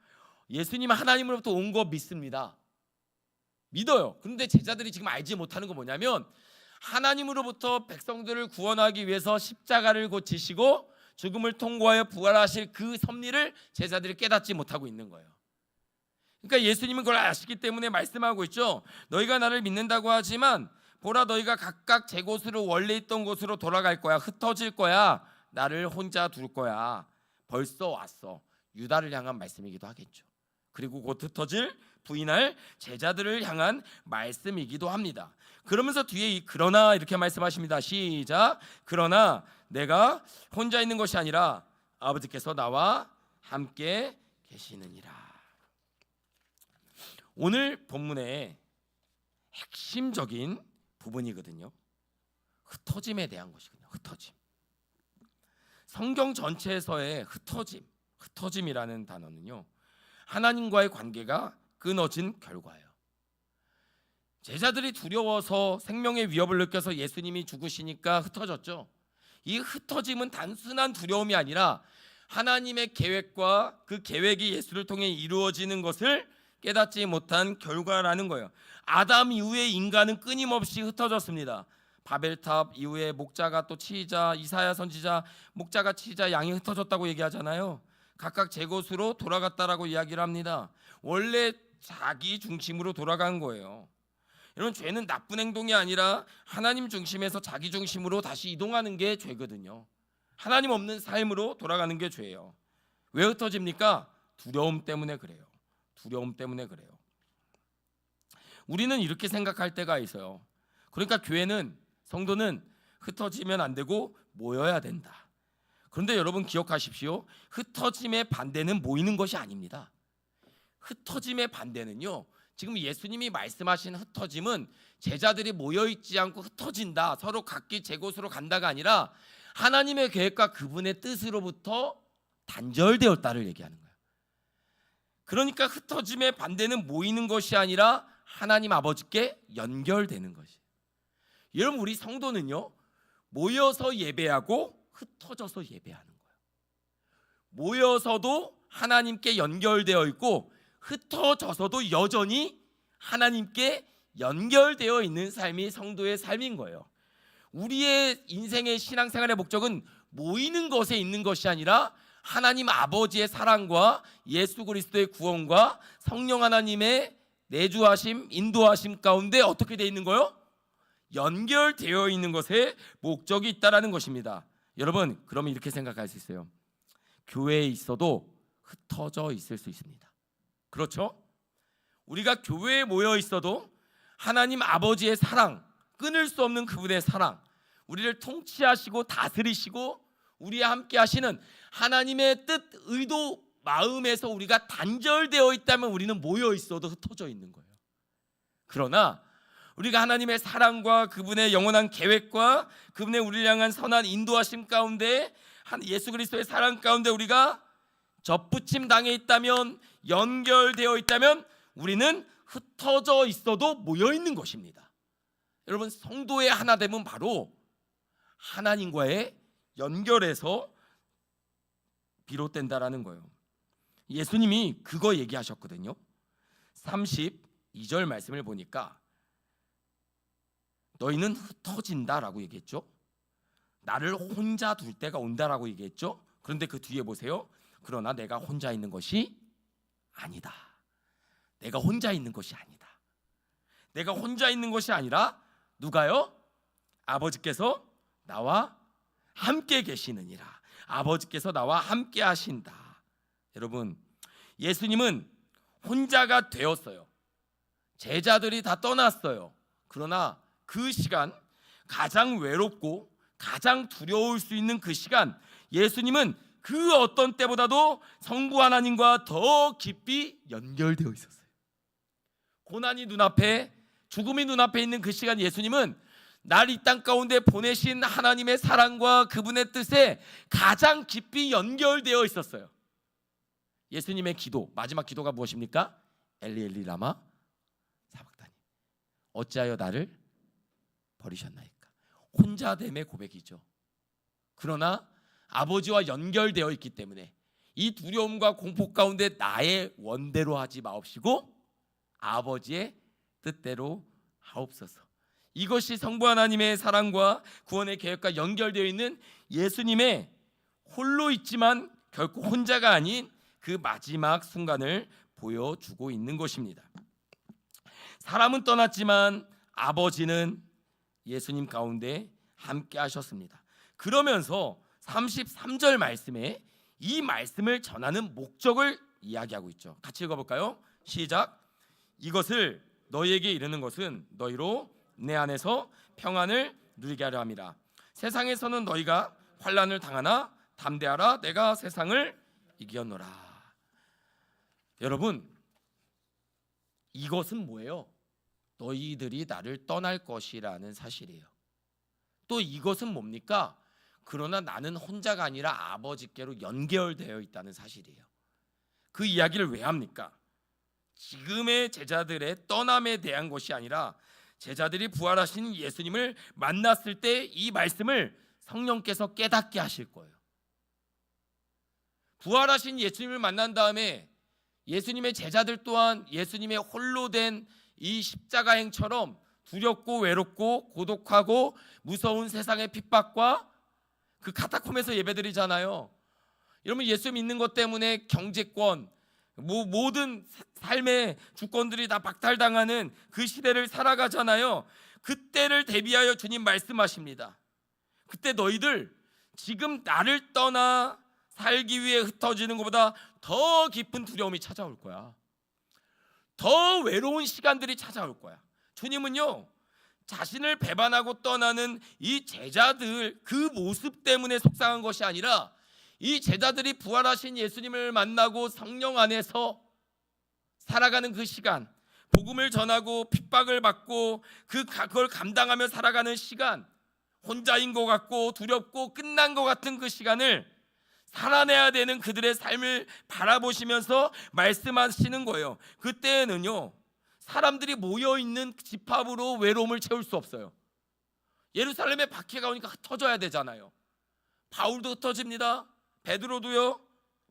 예수님 하나님으로부터 온 거 믿습니다. 믿어요. 그런데 제자들이 지금 알지 못하는 건 뭐냐면 하나님으로부터 백성들을 구원하기 위해서 십자가를 고치시고 죽음을 통과하여 부활하실 그 섭리를 제자들이 깨닫지 못하고 있는 거예요. 그러니까 예수님은 그걸 아시기 때문에 말씀하고 있죠. 너희가 나를 믿는다고 하지만 보라, 너희가 각각 제 곳으로 원래 있던 곳으로 돌아갈 거야. 흩어질 거야. 나를 혼자 둘 거야. 벌써 왔어. 유다를 향한 말씀이기도 하겠죠. 그리고 곧 흩어질 부인할 제자들을 향한 말씀이기도 합니다. 그러면서 뒤에 이 그러나 이렇게 말씀하십니다. 시작. 그러나 내가 혼자 있는 것이 아니라 아버지께서 나와 함께 계시느니라. 오늘 본문의 핵심적인 부분이거든요. 흩어짐에 대한 것이거든요. 흩어짐. 성경 전체에서의 흩어짐이라는 단어는요, 하나님과의 관계가 끊어진 결과예요. 제자들이 두려워서 생명의 위협을 느껴서 예수님이 죽으시니까 흩어졌죠. 이 흩어짐은 단순한 두려움이 아니라 하나님의 계획과 그 계획이 예수를 통해 이루어지는 것을 깨닫지 못한 결과라는 거예요. 아담 이후에 인간은 끊임없이 흩어졌습니다. 바벨탑 이후에 목자가 또 치자, 이사야 선지자 목자가 치자 양이 흩어졌다고 얘기하잖아요. 각각 제 곳으로 돌아갔다라고 이야기를 합니다. 원래 자기 중심으로 돌아간 거예요. 여러분, 죄는 나쁜 행동이 아니라 하나님 중심에서 자기 중심으로 다시 이동하는 게 죄거든요. 하나님 없는 삶으로 돌아가는 게 죄예요. 왜 흩어집니까? 두려움 때문에 그래요. 두려움 때문에 그래요. 우리는 이렇게 생각할 때가 있어요. 그러니까 교회는, 성도는 흩어지면 안 되고 모여야 된다. 그런데 여러분 기억하십시오. 흩어짐의 반대는 모이는 것이 아닙니다. 흩어짐의 반대는요, 지금 예수님이 말씀하신 흩어짐은 제자들이 모여있지 않고 흩어진다, 서로 각기 제 곳으로 간다가 아니라 하나님의 계획과 그분의 뜻으로부터 단절되었다를 얘기하는 거예요. 그러니까 흩어짐의 반대는 모이는 것이 아니라 하나님 아버지께 연결되는 것이에요. 여러분, 우리 성도는요, 모여서 예배하고 흩어져서 예배하는 거예요. 모여서도 하나님께 연결되어 있고 흩어져서도 여전히 하나님께 연결되어 있는 삶이 성도의 삶인 거예요. 우리의 인생의 신앙생활의 목적은 모이는 것에 있는 것이 아니라 하나님 아버지의 사랑과 예수 그리스도의 구원과 성령 하나님의 내주하심, 인도하심 가운데 어떻게 되어 있는 거요? 연결되어 있는 것에 목적이 있다라는 것입니다. 여러분, 그러면 이렇게 생각할 수 있어요. 교회에 있어도 흩어져 있을 수 있습니다. 그렇죠? 우리가 교회에 모여 있어도 하나님 아버지의 사랑, 끊을 수 없는 그분의 사랑, 우리를 통치하시고 다스리시고 우리와 함께 하시는 하나님의 뜻, 의도, 마음에서 우리가 단절되어 있다면 우리는 모여 있어도 흩어져 있는 거예요. 그러나 우리가 하나님의 사랑과 그분의 영원한 계획과 그분의 우리를 향한 선한 인도하심 가운데, 예수 그리스도의 사랑 가운데 우리가 접붙임 당해 있다면, 연결되어 있다면 우리는 흩어져 있어도 모여 있는 것입니다. 여러분, 성도의 하나됨은 바로 하나님과의 연결에서 비롯된다라는 거예요. 예수님이 그거 얘기하셨거든요. 32절 말씀을 보니까 너희는 흩어진다라고 얘기했죠. 나를 혼자 둘 때가 온다라고 얘기했죠. 그런데 그 뒤에 보세요. 그러나 내가 혼자 있는 것이 아니다. 내가 혼자 있는 것이 아니다. 내가 혼자 있는 것이 아니라 누가요? 아버지께서 나와 함께 계시느니라. 아버지께서 나와 함께 하신다. 여러분, 예수님은 혼자가 되었어요. 제자들이 다 떠났어요. 그러나 그 시간, 가장 외롭고 가장 두려울 수 있는 그 시간, 예수님은 그 어떤 때보다도 성부 하나님과 더 깊이 연결되어 있었어요. 고난이 눈앞에, 죽음이 눈앞에 있는 그 시간, 예수님은 날 이 땅 가운데 보내신 하나님의 사랑과 그분의 뜻에 가장 깊이 연결되어 있었어요. 예수님의 기도, 마지막 기도가 무엇입니까? 엘리 엘리 라마 사박다니, 어찌하여 나를 버리셨나이까. 혼자됨의 고백이죠. 그러나 아버지와 연결되어 있기 때문에 이 두려움과 공포 가운데 나의 원대로 하지 마옵시고 아버지의 뜻대로 하옵소서. 이것이 성부 하나님의 사랑과 구원의 계획과 연결되어 있는 예수님의 홀로 있지만 결코 혼자가 아닌 그 마지막 순간을 보여주고 있는 것입니다. 사람은 떠났지만 아버지는 예수님 가운데 함께 하셨습니다. 그러면서 33절 말씀에 이 말씀을 전하는 목적을 이야기하고 있죠. 같이 읽어볼까요? 시작. 이것을 너희에게 이르는 것은 너희로 내 안에서 평안을 누리게 하려 함이라. 세상에서는 너희가 환난을 당하나 담대하라. 내가 세상을 이겼노라. 여러분, 이것은 뭐예요? 너희들이 나를 떠날 것이라는 사실이에요. 또 이것은 뭡니까? 그러나 나는 혼자가 아니라 아버지께로 연결되어 있다는 사실이에요. 그 이야기를 왜 합니까? 지금의 제자들의 떠남에 대한 것이 아니라 제자들이 부활하신 예수님을 만났을 때 이 말씀을 성령께서 깨닫게 하실 거예요. 부활하신 예수님을 만난 다음에 예수님의 제자들 또한 예수님의 홀로 된 이 십자가행처럼 두렵고 외롭고 고독하고 무서운 세상의 핍박과 그 카타콤에서 예배드리잖아요. 여러분, 예수 믿는 것 때문에 경제권, 모든 삶의 주권들이 다 박탈당하는 그 시대를 살아가잖아요. 그때를 대비하여 주님 말씀하십니다. 그때 너희들 지금 나를 떠나 살기 위해 흩어지는 것보다 더 깊은 두려움이 찾아올 거야. 더 외로운 시간들이 찾아올 거야. 주님은요, 자신을 배반하고 떠나는 이 제자들 그 모습 때문에 속상한 것이 아니라 이 제자들이 부활하신 예수님을 만나고 성령 안에서 살아가는 그 시간, 복음을 전하고 핍박을 받고 그걸 감당하며 살아가는 시간, 혼자인 것 같고 두렵고 끝난 것 같은 그 시간을 살아내야 되는 그들의 삶을 바라보시면서 말씀하시는 거예요. 그때는요, 사람들이 모여있는 집합으로 외로움을 채울 수 없어요. 예루살렘에 박해가 오니까 흩어져야 되잖아요. 바울도 흩어집니다. 베드로도요,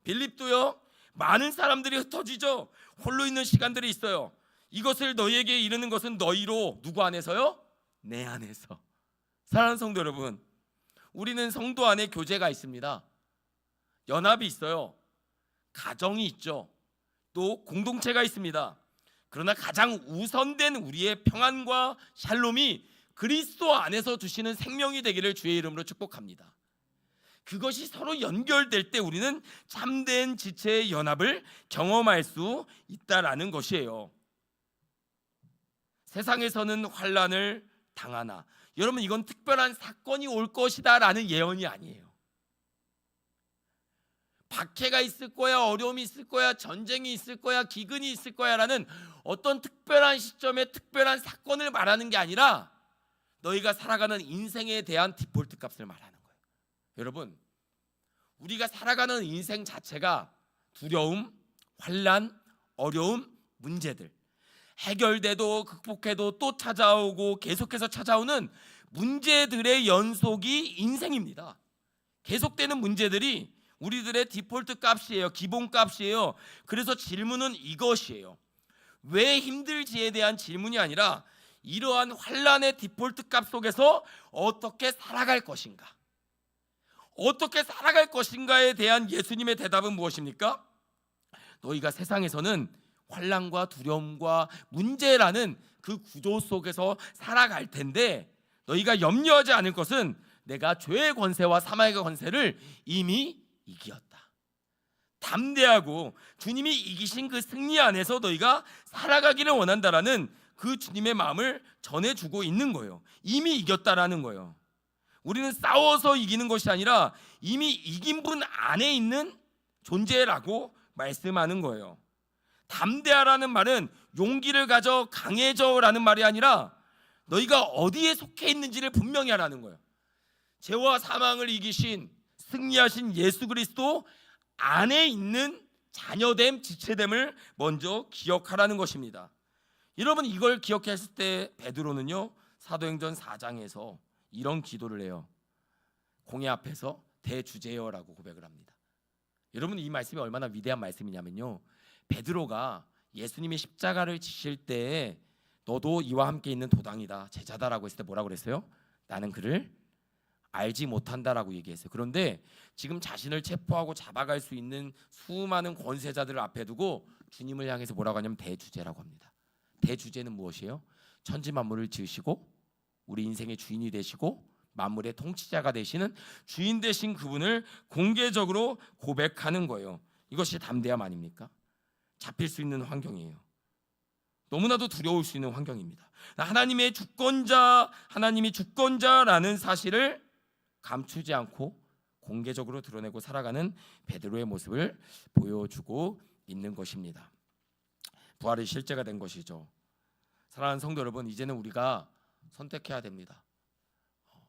빌립도요, 많은 사람들이 흩어지죠. 홀로 있는 시간들이 있어요. 이것을 너희에게 이르는 것은 너희로, 누구 안에서요? 내 안에서. 사랑하는 성도 여러분, 우리는 성도 안에 교제가 있습니다. 연합이 있어요. 가정이 있죠. 또 공동체가 있습니다. 그러나 가장 우선된 우리의 평안과 샬롬이 그리스도 안에서 주시는 생명이 되기를 주의 이름으로 축복합니다. 그것이 서로 연결될 때 우리는 참된 지체의 연합을 경험할 수 있다라는 것이에요. 세상에서는 환난을 당하나, 여러분, 이건 특별한 사건이 올 것이다라는 예언이 아니에요. 박해가 있을 거야, 어려움이 있을 거야, 전쟁이 있을 거야, 기근이 있을 거야라는 어떤 특별한 시점에 특별한 사건을 말하는 게 아니라 너희가 살아가는 인생에 대한 디폴트 값을 말하는 거예요. 여러분, 우리가 살아가는 인생 자체가 두려움, 환난, 어려움, 문제들, 해결돼도 극복해도 또 찾아오고 계속해서 찾아오는 문제들의 연속이 인생입니다. 계속되는 문제들이 우리들의 디폴트 값이에요. 기본 값이에요. 그래서 질문은 이것이에요. 왜 힘들지에 대한 질문이 아니라 이러한 환난의 디폴트 값 속에서 어떻게 살아갈 것인가, 어떻게 살아갈 것인가에 대한 예수님의 대답은 무엇입니까? 너희가 세상에서는 환난과 두려움과 문제라는 그 구조 속에서 살아갈 텐데 너희가 염려하지 않을 것은 내가 죄의 권세와 사망의 권세를 이미 이기었다. 담대하고 주님이 이기신 그 승리 안에서 너희가 살아가기를 원한다라는 그 주님의 마음을 전해주고 있는 거예요. 이미 이겼다라는 거예요. 우리는 싸워서 이기는 것이 아니라 이미 이긴 분 안에 있는 존재라고 말씀하는 거예요. 담대하라는 말은 용기를 가져 강해져라는 말이 아니라 너희가 어디에 속해 있는지를 분명히 하라는 거예요. 죄와 사망을 이기신 승리하신 예수 그리스도 안에 있는 자녀됨, 지체됨을 먼저 기억하라는 것입니다. 여러분, 이걸 기억했을 때 베드로는요, 사도행전 4장에서 이런 기도를 해요. 공회 앞에서 대주제여라고 고백을 합니다. 여러분, 이 말씀이 얼마나 위대한 말씀이냐면요, 베드로가 예수님이 십자가를 지실 때 너도 이와 함께 있는 도당이다, 제자다라고 했을 때 뭐라고 그랬어요? 나는 그를 알지 못한다라고 얘기했어요. 그런데 지금 자신을 체포하고 잡아갈 수 있는 수많은 권세자들을 앞에 두고 주님을 향해서 뭐라고 하냐면 대주제라고 합니다. 대주제는 무엇이에요? 천지 만물을 지으시고 우리 인생의 주인이 되시고 만물의 통치자가 되시는 주인 되신 그분을 공개적으로 고백하는 거예요. 이것이 담대함 아닙니까? 잡힐 수 있는 환경이에요. 너무나도 두려울 수 있는 환경입니다. 하나님의 주권자, 하나님이 주권자라는 사실을 감추지 않고 공개적으로 드러내고 살아가는 베드로의 모습을 보여주고 있는 것입니다. 부활의 실제가 된 것이죠. 사랑하는 성도 여러분, 이제는 우리가 선택해야 됩니다.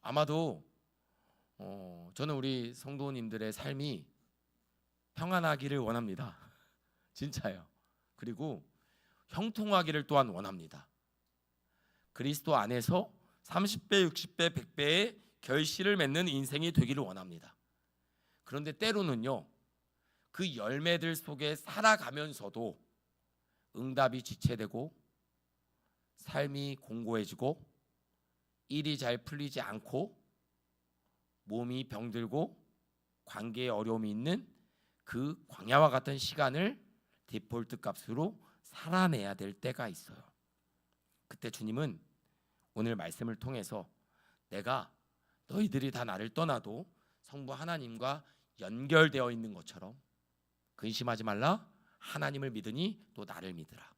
아마도 저는 우리 성도님들의 삶이 평안하기를 원합니다. 진짜요. 그리고 형통하기를 또한 원합니다. 그리스도 안에서 30배, 60배, 100배의 결실을 맺는 인생이 되기를 원합니다. 그런데 때로는요, 그 열매들 속에 살아가면서도 응답이 지체되고 삶이 공고해지고 일이 잘 풀리지 않고 몸이 병들고 관계에 어려움이 있는 그 광야와 같은 시간을 디폴트 값으로 살아내야 될 때가 있어요. 그때 주님은 오늘 말씀을 통해서 내가 너희들이 다 나를 떠나도 성부 하나님과 연결되어 있는 것처럼 근심하지 말라. 하나님을 믿으니 또 나를 믿으라.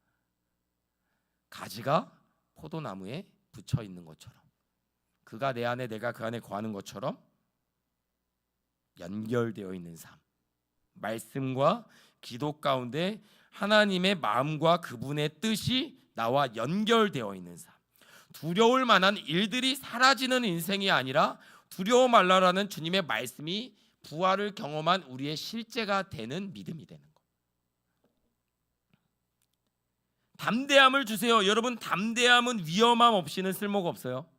가지가 포도나무에 붙여 있는 것처럼, 그가 내 안에 내가 그 안에 거하는 것처럼 연결되어 있는 삶, 말씀과 기도 가운데 하나님의 마음과 그분의 뜻이 나와 연결되어 있는 삶, 두려울 만한 일들이 사라지는 인생이 아니라 두려워 말라라는 주님의 말씀이 부활을 경험한 우리의 실제가 되는 믿음이 되는 것. 담대함을 주세요. 여러분, 담대함은 위험함 없이는 쓸모가 없어요.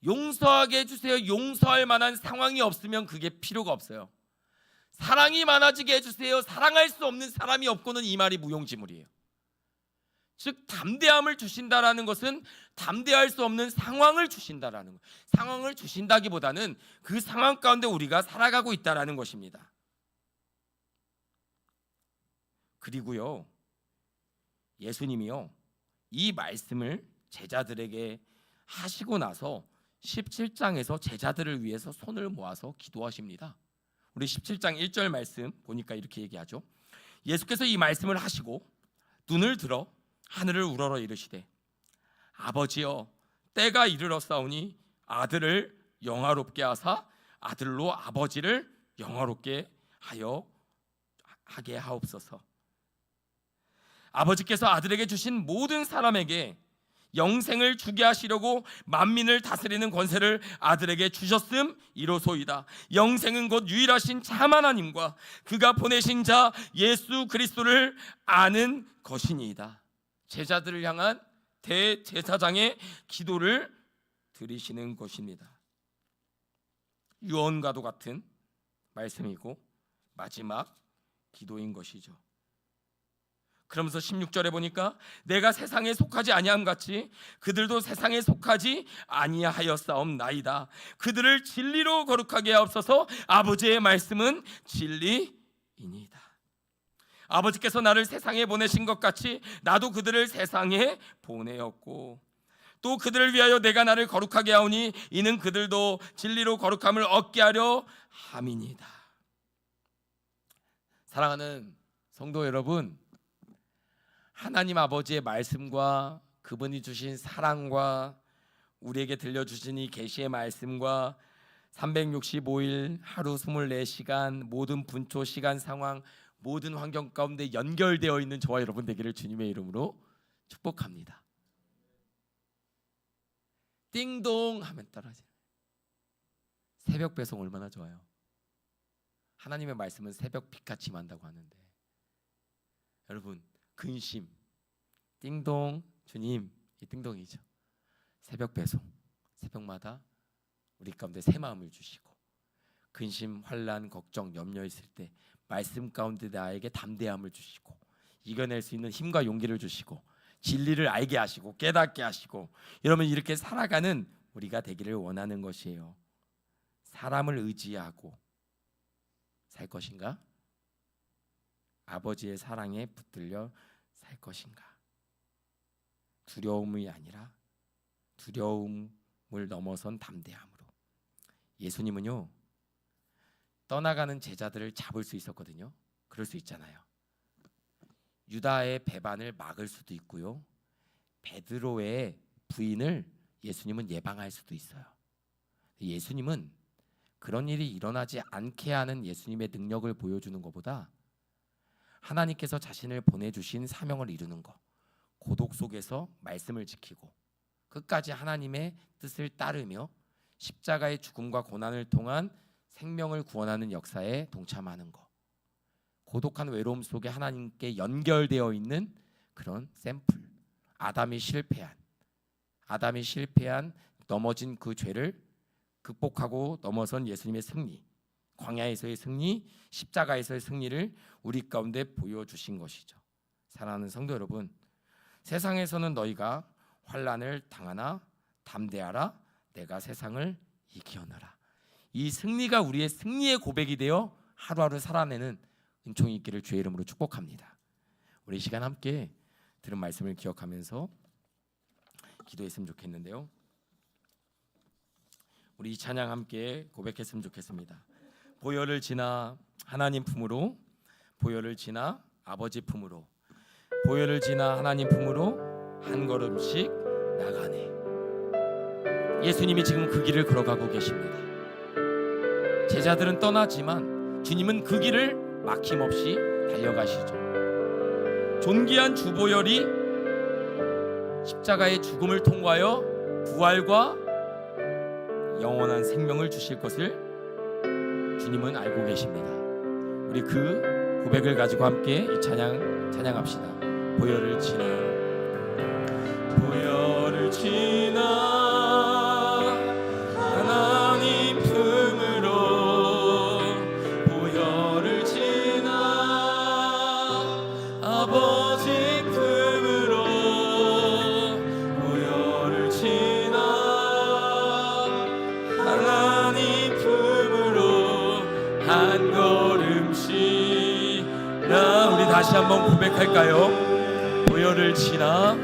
용서하게 해주세요. 용서할 만한 상황이 없으면 그게 필요가 없어요. 사랑이 많아지게 해주세요. 사랑할 수 없는 사람이 없고는 이 말이 무용지물이에요. 즉 담대함을 주신다라는 것은 담대할 수 없는 상황을 주신다라는 것. 상황을 주신다기보다는 그 상황 가운데 우리가 살아가고 있다라는 것입니다. 그리고요, 예수님이요, 이 말씀을 제자들에게 하시고 나서 17장에서 제자들을 위해서 손을 모아서 기도하십니다. 우리 17장 1절 말씀 보니까 이렇게 얘기하죠. 예수께서 이 말씀을 하시고 눈을 들어 하늘을 우러러 이르시되 아버지여, 때가 이르렀사오니 아들을 영화롭게 하사 아들로 아버지를 영화롭게 하게 하옵소서. 아버지께서 아들에게 주신 모든 사람에게 영생을 주게 하시려고 만민을 다스리는 권세를 아들에게 주셨음 이로소이다. 영생은 곧 유일하신 참 하나님과 그가 보내신 자 예수 그리스도를 아는 것이니이다. 제자들을 향한 대제사장의 기도를 드리시는 것입니다. 유언과도 같은 말씀이고 마지막 기도인 것이죠. 그러면서 16절에 보니까 내가 세상에 속하지 아니함 같이 그들도 세상에 속하지 아니하였사옵나이다. 그들을 진리로 거룩하게 하옵소서. 아버지의 말씀은 진리이니이다. 아버지께서 나를 세상에 보내신 것 같이 나도 그들을 세상에 보내었고 또 그들을 위하여 내가 나를 거룩하게 하오니 이는 그들도 진리로 거룩함을 얻게 하려 함이니이다. 사랑하는 성도 여러분, 하나님 아버지의 말씀과 그분이 주신 사랑과 우리에게 들려주신 이 계시의 말씀과 365일 하루 24시간 모든 분초 시간 상황 모든 환경 가운데 연결되어 있는 저와 여러분 되기를 주님의 이름으로 축복합니다. 띵동 하면 떨어지는 새벽 배송 얼마나 좋아요. 하나님의 말씀은 새벽 빛같이 임한다고 하는데 여러분, 근심, 띵동, 주님, 이 띵동이죠. 새벽 배송, 새벽마다 우리 가운데 새 마음을 주시고 근심, 환난, 걱정, 염려 있을 때 말씀 가운데 나에게 담대함을 주시고 이겨낼 수 있는 힘과 용기를 주시고 진리를 알게 하시고 깨닫게 하시고 여러분 이렇게 살아가는 우리가 되기를 원하는 것이에요. 사람을 의지하고 살 것인가? 아버지의 사랑에 붙들려 살 것인가? 두려움이 아니라 두려움을 넘어선 담대함으로. 예수님은요 떠나가는 제자들을 잡을 수 있었거든요. 그럴 수 있잖아요. 유다의 배반을 막을 수도 있고요. 베드로의 부인을 예수님은 예방할 수도 있어요. 예수님은 그런 일이 일어나지 않게 하는 예수님의 능력을 보여주는 것보다 하나님께서 자신을 보내주신 사명을 이루는 것, 고독 속에서 말씀을 지키고 끝까지 하나님의 뜻을 따르며 십자가의 죽음과 고난을 통한 생명을 구원하는 역사에 동참하는 것, 고독한 외로움 속에 하나님께 연결되어 있는 그런 샘플, 아담이 실패한 넘어진 그 죄를 극복하고 넘어선 예수님의 승리, 광야에서의 승리, 십자가에서의 승리를 우리 가운데 보여주신 것이죠. 사랑하는 성도 여러분, 세상에서는 너희가 환난을 당하나 담대하라, 내가 세상을 이기었노라. 이 승리가 우리의 승리의 고백이 되어 하루하루 살아내는 은총이 있기를 주의 이름으로 축복합니다. 우리 이 시간 함께 들은 말씀을 기억하면서 기도했으면 좋겠는데요. 우리 이 찬양 함께 고백했으면 좋겠습니다. 보혈을 지나 하나님 품으로, 보혈을 지나 아버지 품으로, 보혈을 지나 하나님 품으로 한 걸음씩 나가네. 예수님이 지금 그 길을 걸어가고 계십니다. 제자들은 떠나지만 주님은 그 길을 막힘없이 달려가시죠. 존귀한 주보혈이 십자가의 죽음을 통과하여 부활과 영원한 생명을 주실 것을 주님은 알고 계십니다. 우리 그 고백을 가지고 함께 이 찬양합시다. 보혈을 지나, 보혈을 지나 하나님 품으로, 보혈을 지나 아버지 품으로, 보혈을 지나 하나님 품으로 한 걸음씩 나. 우리 다시 한번 고백할까요? 보혈을 지나,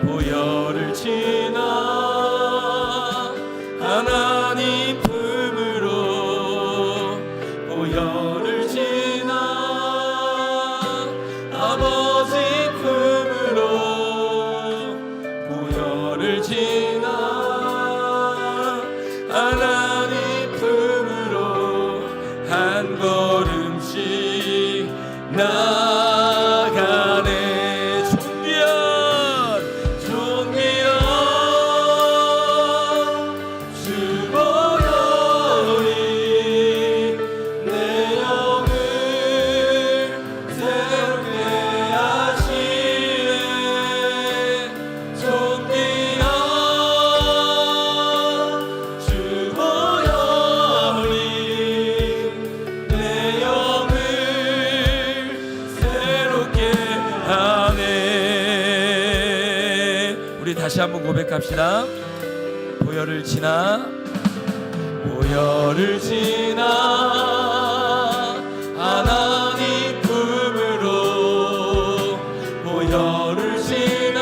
보혈을 지나 하나님 품으로, 보혈을 지나 아버지 품으로, 보혈을 지나 하나님 품으로 한 걸음씩 나가네. 다시 한번 고백합시다. 보혈을 지나, 보혈을 지나 하나님 품으로, 보혈을 지나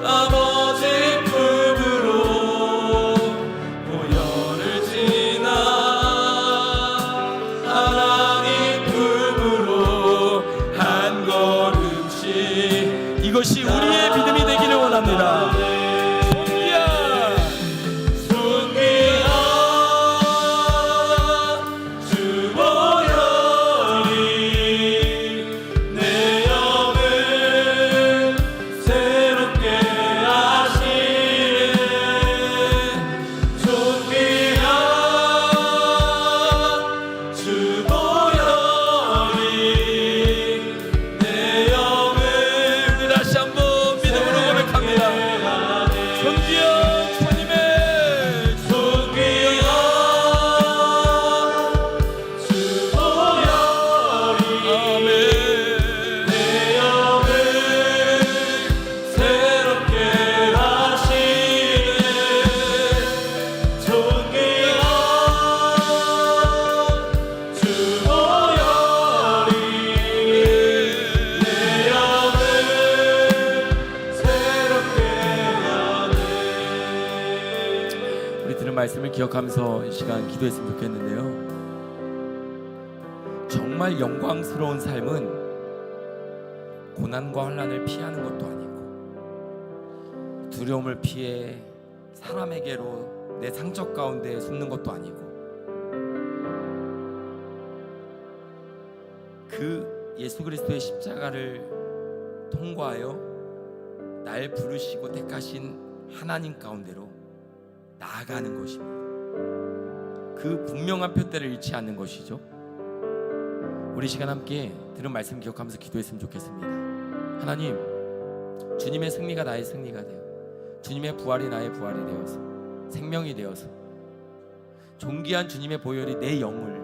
아버지 품으로, 보혈을 지나 하나님 품으로 한 걸음씩. 이것이 우리의 믿음이 되기를 원합니다. 다시 한번 믿음으로 말씀을 기억하면서 이 시간 기도했으면 좋겠는데요. 정말 영광스러운 삶은 고난과 환난을 피하는 것도 아니고, 두려움을 피해 사람에게로 내 상처 가운데 숨는 것도 아니고, 그 예수 그리스도의 십자가를 통과하여 날 부르시고 택하신 하나님 가운데로 나아가는 것입니다. 그 분명한 표대를 잃지 않는 것이죠. 우리 시간 함께 들은 말씀 기억하면서 기도했으면 좋겠습니다. 하나님, 주님의 승리가 나의 승리가 되어, 주님의 부활이 나의 부활이 되어서, 생명이 되어서, 존귀한 주님의 보혈이 내 영을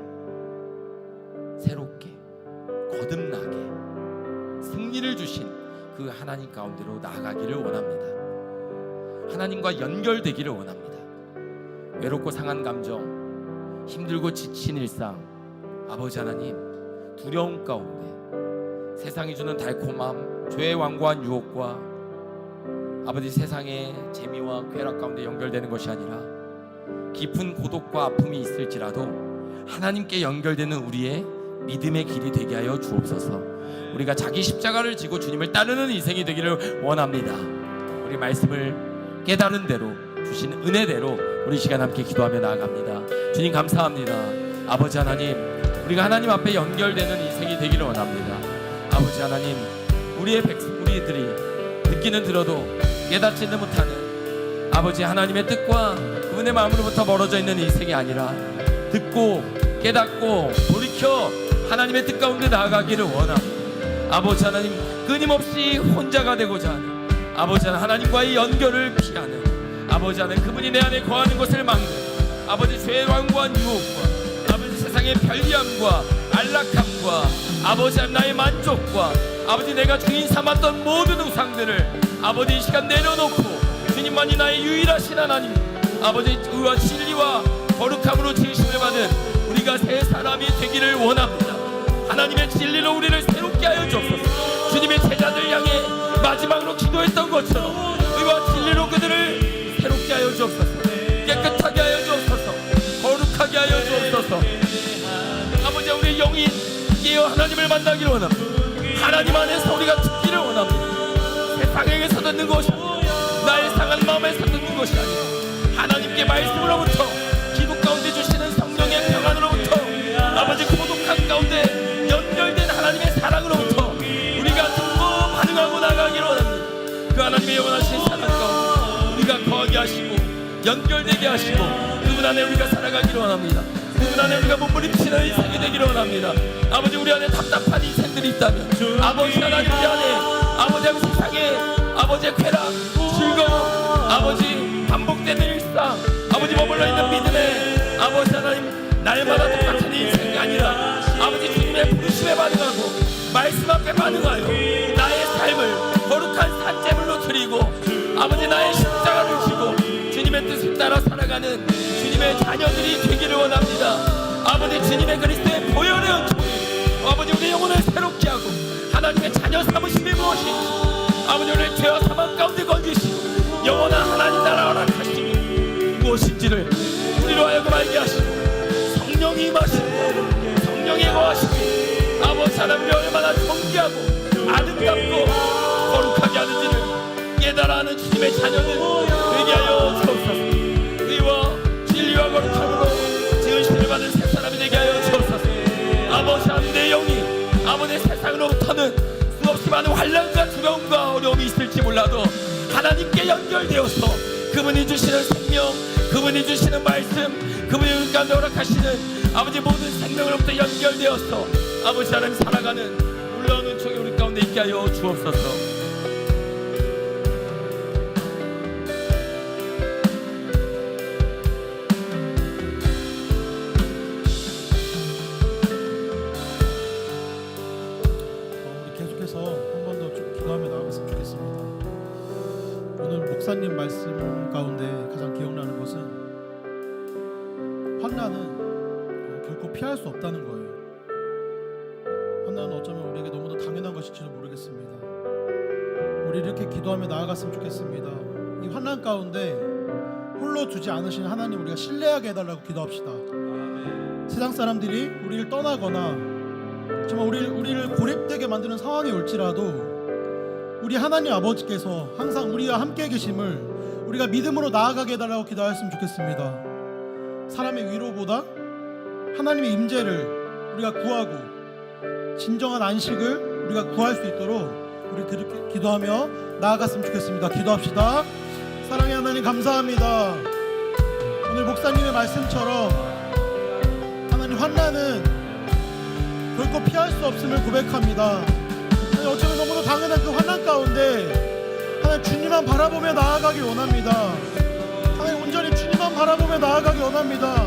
새롭게 거듭나게 승리를 주신 그 하나님 가운데로 나아가기를 원합니다. 하나님과 연결되기를 원합니다. 외롭고 상한 감정, 힘들고 지친 일상, 아버지 하나님, 두려움 가운데 세상이 주는 달콤함, 죄의 완고한 유혹과 아버지 세상의 재미와 쾌락 가운데 연결되는 것이 아니라 깊은 고독과 아픔이 있을지라도 하나님께 연결되는 우리의 믿음의 길이 되게 하여 주옵소서. 우리가 자기 십자가를 지고 주님을 따르는 인생이 되기를 원합니다. 우리 말씀을 깨달은 대로 주신 은혜대로 우리 시간 함께 기도하며 나아갑니다. 주님 감사합니다. 아버지 하나님, 우리가 하나님 앞에 연결되는 인생이 되기를 원합니다. 아버지 하나님, 우리들이 듣기는 들어도 깨닫지는 못하는 아버지 하나님의 뜻과 그분의 마음으로부터 멀어져 있는 인생이 아니라 듣고 깨닫고 돌이켜 하나님의 뜻 가운데 나아가기를 원합니다. 아버지 하나님, 끊임없이 혼자가 되고자 하는 아버지 하나님과의 연결을 피하는 아버지 하나님, 그분이 내 안에 거하는 것을 막는 아버지 죄의 완고한 유혹과 아버지 세상의 편리함과 안락함과 아버지 하나님 나의 만족과 아버지 내가 주인 삼았던 모든 우상들을 아버지 이 시간 내려놓고 주님만이 나의 유일하신 하나님, 아버지 의와 진리와 거룩함으로 지으심을 받은 우리가 새 사람이 되기를 원합니다. 하나님의 진리로 우리를 새롭게 하여 주옵소서. 주님의 제자들 향해 마지막으로 기도했던 것처럼 의와 진리로 그들을 새롭게 하여 주옵소서. 깨끗하게 하여 주옵소서. 거룩하게 하여 주옵소서. 아버지, 우리 영이 깨어 하나님을 만나기를 원합니다. 하나님 안에서 우리가 듣기를 원합니다. 세상에서 듣는 것이 나의 상한 마음에서 듣는 것이 아니라 하나님께 말씀으로부터 기도 가운데 주시는 성령의 평안으로부터 아버지 고독한 가운데 연결된 하나님의 사랑으로부터 우리가 듣고 반응하고 나가기를 원합니다. 그 하나님의 영원하신 사랑 가운데 우리가 거하게 하시고 연결되게 하시고 그분 안에 우리가 살아가기를 원합니다. 그분 안에 우리가 몸부림치는 인생이 되기를 원합니다. 아버지, 우리 안에 답답한 인생들이 있다면 아버지 하나님, 우리 안에 아버지 하나님 세상에 아버지의 쾌락, 즐거움, 아버지 반복되는 일상, 아버지 머물러 있는 믿음에 아버지 하나님 날마다 똑같은 인생이 아니라 아버지 주님의 부르심에 반응하고 말씀 앞에 반응하여 나의 삶을 거룩한 산재물로 드리고 아버지 나의 십자가를 지고 주님의 뜻을 따라 살아가는 주님의 자녀들이 되기를 원합니다. 아버지, 주님의 그리스도의 보혈의 은총이 아버지 우리 영혼을 새롭게 하고 하나님의 자녀 삼으심이 무엇인지 아버지 우리를 죄와 사망 가운데 건지시고 영원한 하나님 나라 허락하심이 무엇인지를 우리로 하여금 알게 하시고 성령이 임하시고 성령이 거하시고 아버지 하나님이 얼마나 존귀하고 아름답고 거룩하게 하는지를 깨달아 하는 주님의 자녀들 되게 하여 주옵소서. 의와 진리와 거룩함으로 지으심을 받은 새 사람이 되게 하여 주옵소서. 아버지 하나님, 내 영이 아버지 세상으로부터는 수없이 많은 환난과 두려움과 어려움이 있을지 몰라도 하나님께 연결되어서 그분이 주시는 생명, 그분이 주시는 말씀, 그분이 우리 가운데 허락하시는 아버지 모든 생명으로부터 연결되어서 아버지 하나님 살아가는 놀라운 은총이 우리 가운데 있게 하여 주옵소서. 목사님 말씀 가운데 가장 기억나는 것은 환난은 결코 피할 수 없다는 거예요. 환난은 어쩌면 우리에게 너무도 당연한 것일지도 모르겠습니다. 우리 이렇게 기도하며 나아갔으면 좋겠습니다. 이 환난 가운데 홀로 두지 않으신 하나님 우리가 신뢰하게 해달라고 기도합시다. 세상 사람들이 우리를 떠나거나 정말 우리를 고립되게 만드는 상황이 올지라도 우리 하나님 아버지께서 항상 우리와 함께 계심을 우리가 믿음으로 나아가게 해달라고 기도하였으면 좋겠습니다. 사람의 위로보다 하나님의 임재를 우리가 구하고 진정한 안식을 우리가 구할 수 있도록 우리 그렇게 기도하며 나아갔으면 좋겠습니다. 기도합시다. 사랑의 하나님 감사합니다. 오늘 목사님의 말씀처럼 하나님 환난은 결코 피할 수 없음을 고백합니다. 어쩌면 너무나 당연한 그 환난 가운데 하나님 주님만 바라보며 나아가길 원합니다. 하나님 온전히 주님만 바라보며 나아가길 원합니다.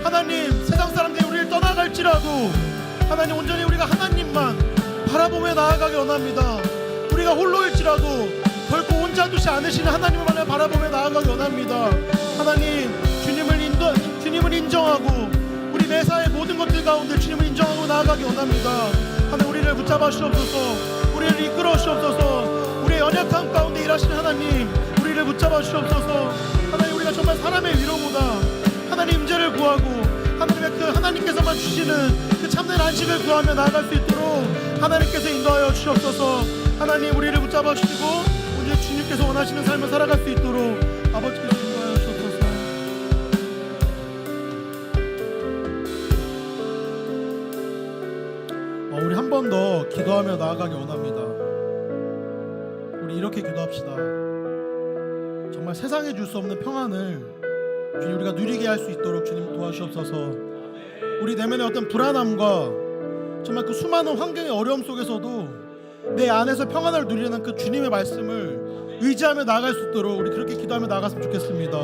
하나님 세상 사람들이 우리를 떠나갈지라도 하나님 온전히 우리가 하나님만 바라보며 나아가길 원합니다. 우리가 홀로일지라도 결코 혼자 두지 않으시는 하나님만을 바라보며 나아가길 원합니다. 하나님 주님을 인정하고 우리 매사의 모든 것들 가운데 주님을 인정하고 나아가길 원합니다. 하나님 우리를 붙잡아 주옵소서. 우리를 이끌어 주옵소서. 우리의 연약함 가운데 일하시는 하나님 우리를 붙잡아 주옵소서. 하나님 우리가 정말 사람의 위로보다 하나님 임재를 구하고 하나님의 그 하나님께서만 주시는 그 참된 안식을 구하며 나아갈 수 있도록 하나님께서 인도하여 주옵소서. 하나님 우리를 붙잡아 주시고 오늘 주님께서 원하시는 삶을 살아갈 수 있도록 아버지께서 인도하여 주옵소서. 우리 한 번 더 기도하며 나아가기 원합니다. 우리 이렇게 기도합시다. 정말 세상에 줄 수 없는 평안을 주님 우리가 누리게 할 수 있도록 주님 도와주옵소서. 우리 내면의 어떤 불안함과 정말 그 수많은 환경의 어려움 속에서도 내 안에서 평안을 누리는 그 주님의 말씀을 의지하며 나아갈 수 있도록 우리 그렇게 기도하며 나아갔으면 좋겠습니다.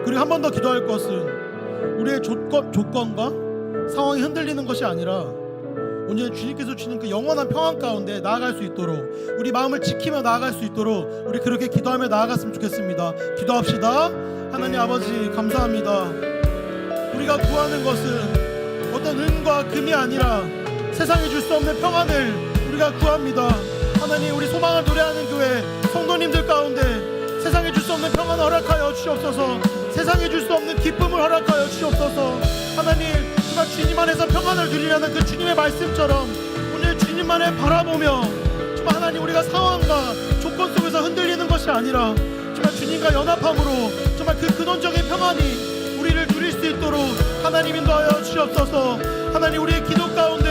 그리고 한 번 더 기도할 것은 우리의 조건과 상황이 흔들리는 것이 아니라 온전히 주님께서 주시는 그 영원한 평안 가운데 나아갈 수 있도록 우리 마음을 지키며 나아갈 수 있도록 우리 그렇게 기도하며 나아갔으면 좋겠습니다. 기도합시다. 하나님 아버지 감사합니다. 우리가 구하는 것은 어떤 은과 금이 아니라 세상에 줄 수 없는 평안을 우리가 구합니다. 하나님 우리 소망을 노래하는 교회 성도님들 가운데 세상에 줄 수 없는 평안을 허락하여 주시옵소서. 세상에 줄 수 없는 기쁨을 허락하여 주시옵소서. 하나님 정말 주님 안에서 평안을 누리려는 그 주님의 말씀처럼 오늘 주님만을 바라보며 정말 하나님 우리가 상황과 조건 속에서 흔들리는 것이 아니라 정말 주님과 연합함으로 정말 그 근원적인 평안이 우리를 누릴 수 있도록 하나님 인도하여 주시옵소서. 하나님 우리의 기도 가운데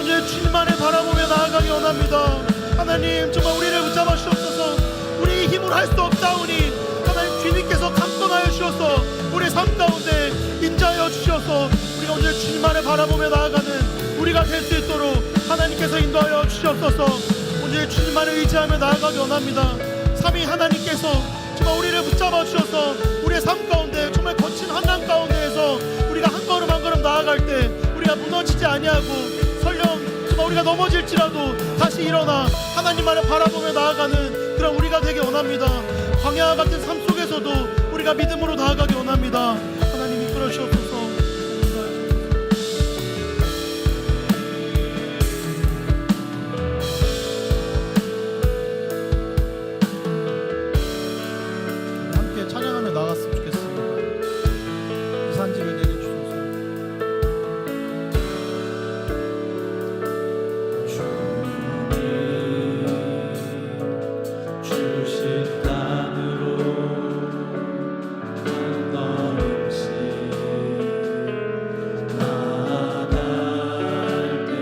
오늘 주님만을 바라보며 나아가기 원합니다. 하나님 정말 우리를 붙잡아 주옵소서. 우리의 힘으로 할 수 없사오니 하나님 주님께서 강권하여 주셔서 우리의 삶 가운데 인자하여 주셔서 우리가 오늘 주님만을 바라보며 나아가는 우리가 될 수 있도록 하나님께서 인도하여 주시옵소서. 오늘 주님만을 의지하며 나아가기 원합니다. 삼위 하나님께서 정말 우리를 붙잡아 주셔서 우리의 삶 가운데 정말 거친 환난 가운데에서 우리가 한 걸음 한 걸음 나아갈 때 우리가 무너지지 아니하고 설령 정말 우리가 넘어질지라도 다시 일어나 하나님만을 바라보며 나아가는 그런 우리가 되기 원합니다. 광야와 같은 삶 속에서도 우리가 믿음으로 나아가기 원합니다. 하나님 이끌어 주옵소서. 함께 찬양하며 나갔으면 좋겠습니다. 이 산지를 내게 주소서. 주신 땅으로 한 걸음씩 나아갈 때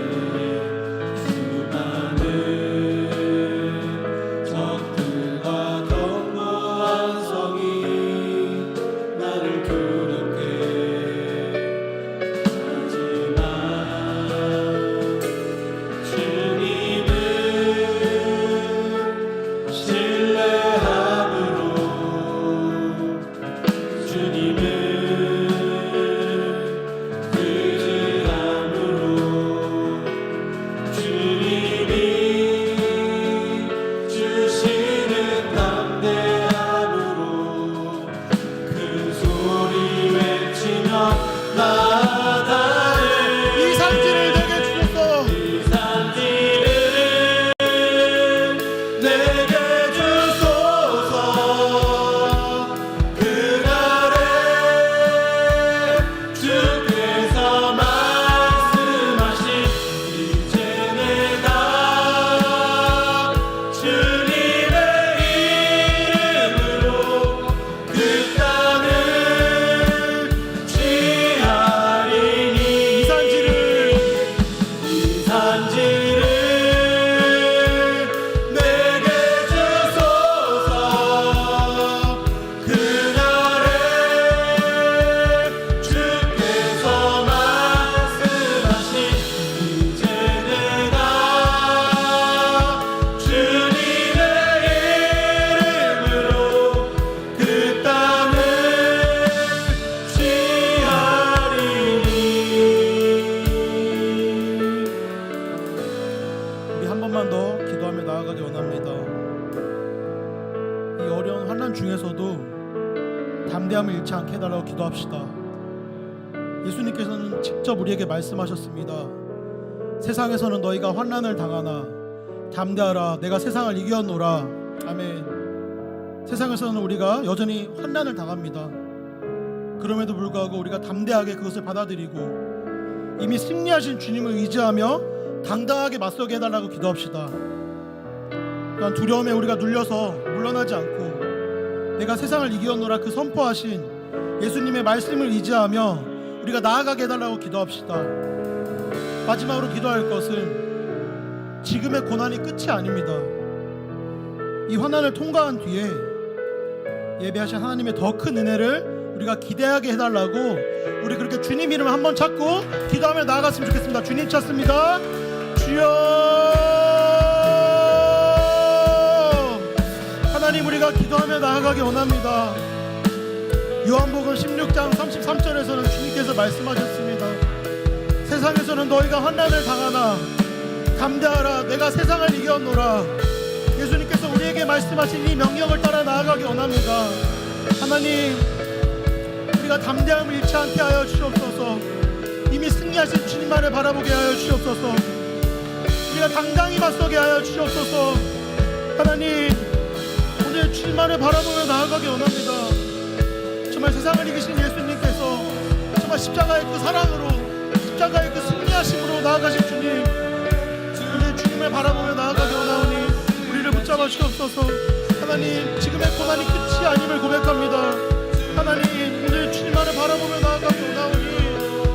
수많은 적들과 견고한 성이 나를 두렵게 하지만 주님은 신뢰 환난 중에서도 담대함을 잃지 않게 해달라고 기도합시다. 예수님께서는 직접 우리에게 말씀하셨습니다. 세상에서는 너희가 환난을 당하나 담대하라, 내가 세상을 이겼노라. 아멘. 세상에서는 우리가 여전히 환난을 당합니다. 그럼에도 불구하고 우리가 담대하게 그것을 받아들이고 이미 승리하신 주님을 의지하며 당당하게 맞서게 해달라고 기도합시다. 또한 두려움에 우리가 눌려서 물러나지 않고 내가 세상을 이겼노라 그 선포하신 예수님의 말씀을 의지하며 우리가 나아가게 해달라고 기도합시다. 마지막으로 기도할 것은 지금의 고난이 끝이 아닙니다. 이 환난을 통과한 뒤에 예배하신 하나님의 더 큰 은혜를 우리가 기대하게 해달라고 우리 그렇게 주님 이름을 한번 찾고 기도하며 나아갔으면 좋겠습니다. 주님 찾습니다. 주여, 하나님 우리가 기도하며 나아가기 원합니다. 요한복음 16장 33절에서는 주님께서 말씀하셨습니다. 세상에서는 너희가 환난을 당하나 담대하라, 내가 세상을 이겼노라. 예수님께서 우리에게 말씀하신 이 명령을 따라 나아가기 원합니다. 하나님, 우리가 담대함을 잃지 않게 하여 주시옵소서. 이미 승리하신 주님만을 바라보게 하여 주시옵소서. 우리가 당당히 맞서게 하여 주시옵소서. 하나님, 오늘 주님만을 바라보며 나아가기 원합니다. 정말 세상을 이기신 예수님께서 정말 십자가의 그 사랑으로, 십자가의 그 승리하심으로 나아가신 주님, 오늘 주님을 바라보며 나아가기 원하오니 우리를 붙잡아 주옵소서. 하나님, 지금의 고난이 끝이 아님을 고백합니다. 하나님, 오늘 주님만을 바라보며 나아가기 원하오니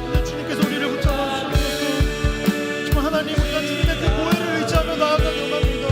오늘 주님께서 우리를 붙잡아 주옵소서. 정말 하나님, 우리가 주님의 그 보혈을 의지하며 나아가기 원합니다.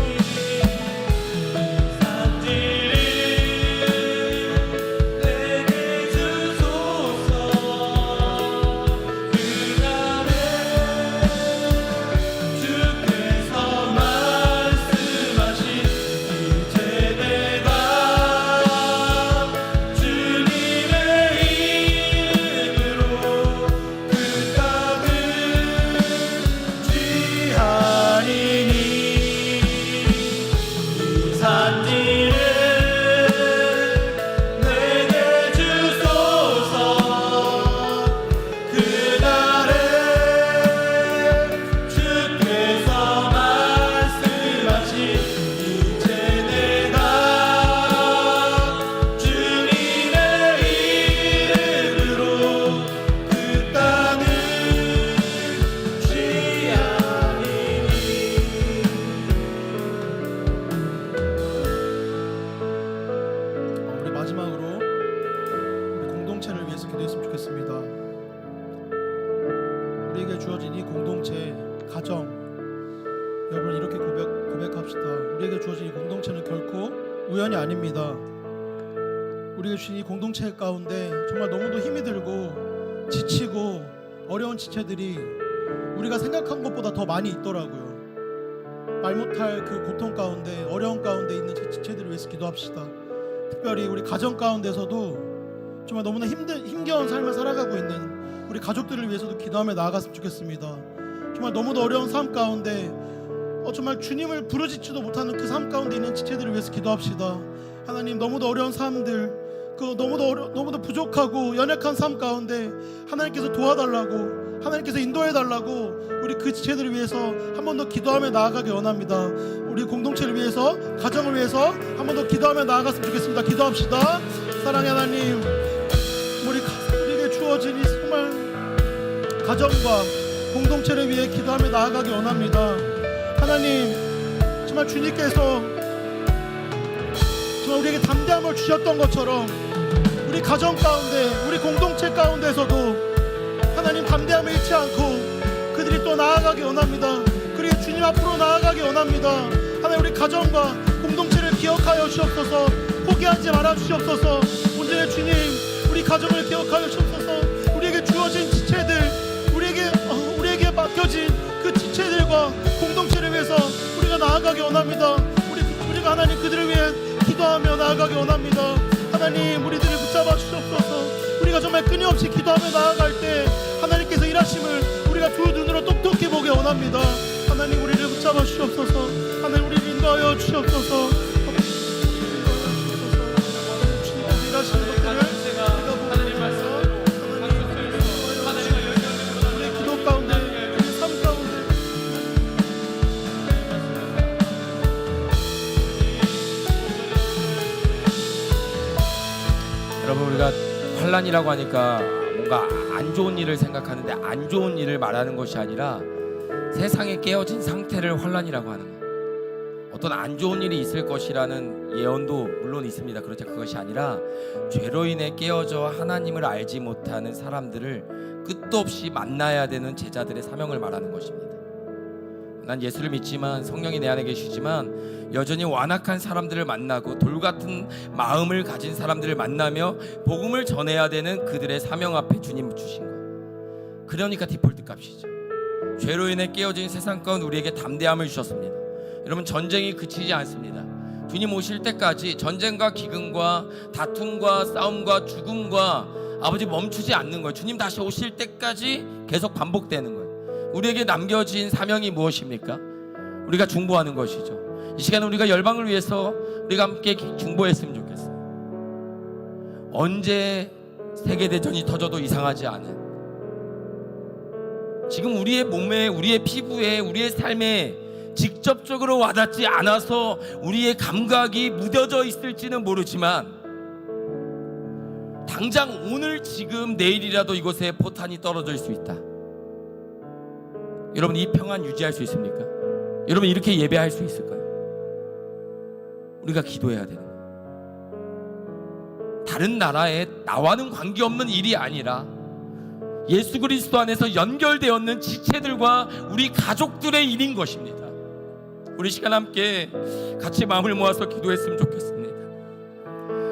우리에게 주어진 이 공동체, 가정, 여러분 이렇게 고백합시다. 우리에게 주어진 이 공동체는 결코 우연이 아닙니다. 우리에게 주신 이 공동체 가운데 정말 너무도 힘이 들고 지치고 어려운 지체들이 우리가 생각한 것보다 더 많이 있더라고요. 말 못할 그 고통 가운데, 어려운 가운데 있는 지체들을 위해서 기도합시다. 특별히 우리 가정 가운데서도 정말 너무나 힘겨운 삶을 살아가고 있는 우리 가족들을 위해서도 기도하며 나아갔으면 좋겠습니다. 정말 너무도 어려운 삶 가운데 정말 주님을 부르짖지도 못하는 그 삶 가운데 있는 지체들을 위해서 기도합시다. 하나님, 너무도 어려운 삶들, 그 너무도 부족하고 연약한 삶 가운데 하나님께서 도와달라고, 하나님께서 인도해달라고 우리 그 지체들을 위해서 한 번 더 기도하며 나아가기 원합니다. 우리 공동체를 위해서, 가정을 위해서 한 번 더 기도하며 나아갔으면 좋겠습니다. 기도합시다. 사랑의 하나님, 우리에게 주어진 이 정말 가정과 공동체를 위해 기도하며 나아가기 원합니다. 하나님, 정말 주님께서 정말 우리에게 담대함을 주셨던 것처럼 우리 가정 가운데, 우리 공동체 가운데서도 하나님 담대함을 잃지 않고 그들이 또 나아가기 원합니다. 그리고 주님 앞으로 나아가기 원합니다. 하나님, 우리 가정과 공동체를 기억하여 주옵소서. 포기하지 말아 주옵소서. 오늘의 주님, 우리 가정을 기억하여 주옵소서. 우리에게 주어진 지체들, 우리에게 맡겨진 그 지체들과 공동체를 위해서 우리가 나아가기 원합니다. 우리가 하나님 그들을 위해 기도하며 나아가기 원합니다. 하나님, 우리들을 붙잡아 주옵소서. 우리가 정말 끊임없이 기도하며 나아갈 때 하나님께서 일하심을 우리가 두 눈으로 똑똑히 보게 원합니다. 하나님, 우리를 붙잡아 주옵소서. 하나님, 우리를 인도하여 주옵소서. 여러분, 우리가 환란이라고 하니까 뭔가 안 좋은 일을 생각하는데 안 좋은 일을 말하는 것이 아니라 세상에 깨어진 상태를 환란이라고 하는 거예요. 어떤 안 좋은 일이 있을 것이라는 예언도 물론 있습니다. 그렇지, 그것이 아니라 죄로 인해 깨어져 하나님을 알지 못하는 사람들을 끝도 없이 만나야 되는 제자들의 사명을 말하는 것입니다. 난 예수를 믿지만, 성령이 내 안에 계시지만 여전히 완악한 사람들을 만나고 돌같은 마음을 가진 사람들을 만나며 복음을 전해야 되는 그들의 사명 앞에 주님 주신 거예요. 그러니까 디폴트 값이죠. 죄로 인해 깨어진 세상 가운데 우리에게 담대함을 주셨습니다. 여러분, 전쟁이 그치지 않습니다. 주님 오실 때까지 전쟁과 기근과 다툼과 싸움과 죽음과 아버지 멈추지 않는 거예요. 주님 다시 오실 때까지 계속 반복되는 거예요. 우리에게 남겨진 사명이 무엇입니까? 우리가 중보하는 것이죠. 이 시간에 우리가 열방을 위해서 우리가 함께 중보했으면 좋겠어요. 언제 세계대전이 터져도 이상하지 않은, 지금 우리의 몸에, 우리의 피부에, 우리의 삶에 직접적으로 와닿지 않아서 우리의 감각이 무뎌져 있을지는 모르지만 당장 오늘 지금 내일이라도 이곳에 포탄이 떨어질 수 있다. 여러분, 이 평안 유지할 수 있습니까? 여러분, 이렇게 예배할 수 있을까요? 우리가 기도해야 되는 거예요. 다른 나라에 나와는 관계없는 일이 아니라 예수 그리스도 안에서 연결되었는 지체들과 우리 가족들의 일인 것입니다. 우리 시간 함께 같이 마음을 모아서 기도했으면 좋겠습니다.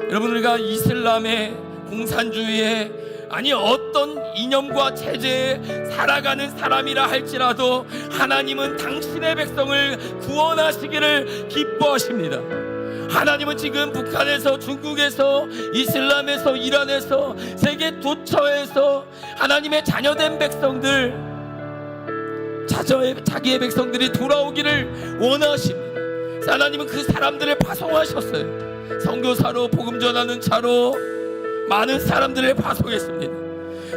여러분, 우리가 이슬람의 공산주의에, 아니 어떤 이념과 체제에 살아가는 사람이라 할지라도 하나님은 당신의 백성을 구원하시기를 기뻐하십니다. 하나님은 지금 북한에서, 중국에서, 이슬람에서, 이란에서, 세계 도처에서 하나님의 자녀된 백성들, 자기의 백성들이 돌아오기를 원하십니다. 하나님은 그 사람들을 파송하셨어요. 선교사로, 복음 전하는 자로 많은 사람들을 파송했습니다.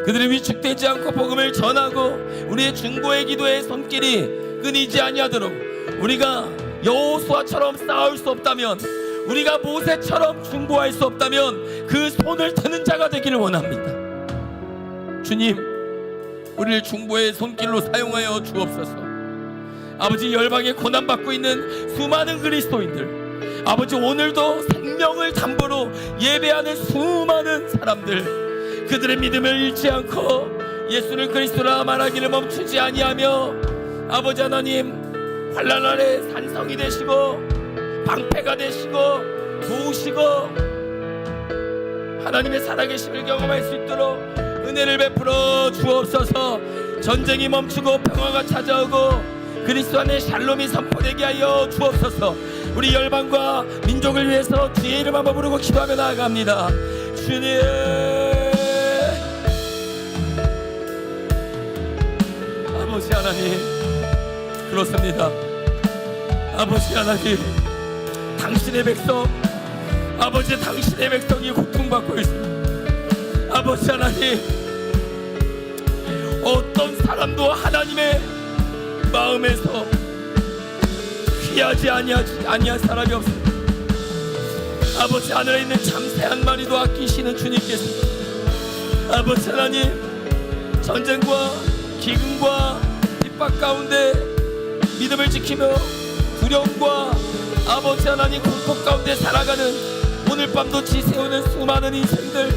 그들이 위축되지 않고 복음을 전하고 우리의 중보의 기도의 손길이 끊이지 아니하도록, 우리가 여호수아처럼 싸울 수 없다면, 우리가 모세처럼 중보할 수 없다면 그 손을 드는 자가 되기를 원합니다. 주님, 우리를 중보의 손길로 사용하여 주옵소서. 아버지, 열방에 고난받고 있는 수많은 그리스도인들, 아버지 오늘도 생명을 담보로 예배하는 수많은 사람들, 그들의 믿음을 잃지 않고 예수를 그리스도라 말하기를 멈추지 아니하며 아버지 하나님, 환난 아래 산성이 되시고 방패가 되시고 도우시고 하나님의 살아계심을 경험할 수 있도록 은혜를 베풀어 주옵소서. 전쟁이 멈추고 평화가 찾아오고 그리스도 안에 샬롬이 선포되게 하여 주옵소서. 우리 열방과 민족을 위해서 주의 이름 한번 부르고 기도하며 나아갑니다. 주님, 아버지 하나님, 그렇습니다. 아버지 하나님, 당신의 백성, 아버지 당신의 백성이 고통받고 있습니다. 아버지 하나님, 어떤 사람도 하나님의 마음에서 피하지 아니한 사람이 없습니다. 아버지, 하늘에 있는 참새 한 마리도 아끼시는 주님께서 아버지 하나님, 전쟁과 기근과 핍박 가운데 믿음을 지키며 두려움과 아버지 하나님 공포 가운데 살아가는 오늘 밤도 지새우는 수많은 인생들,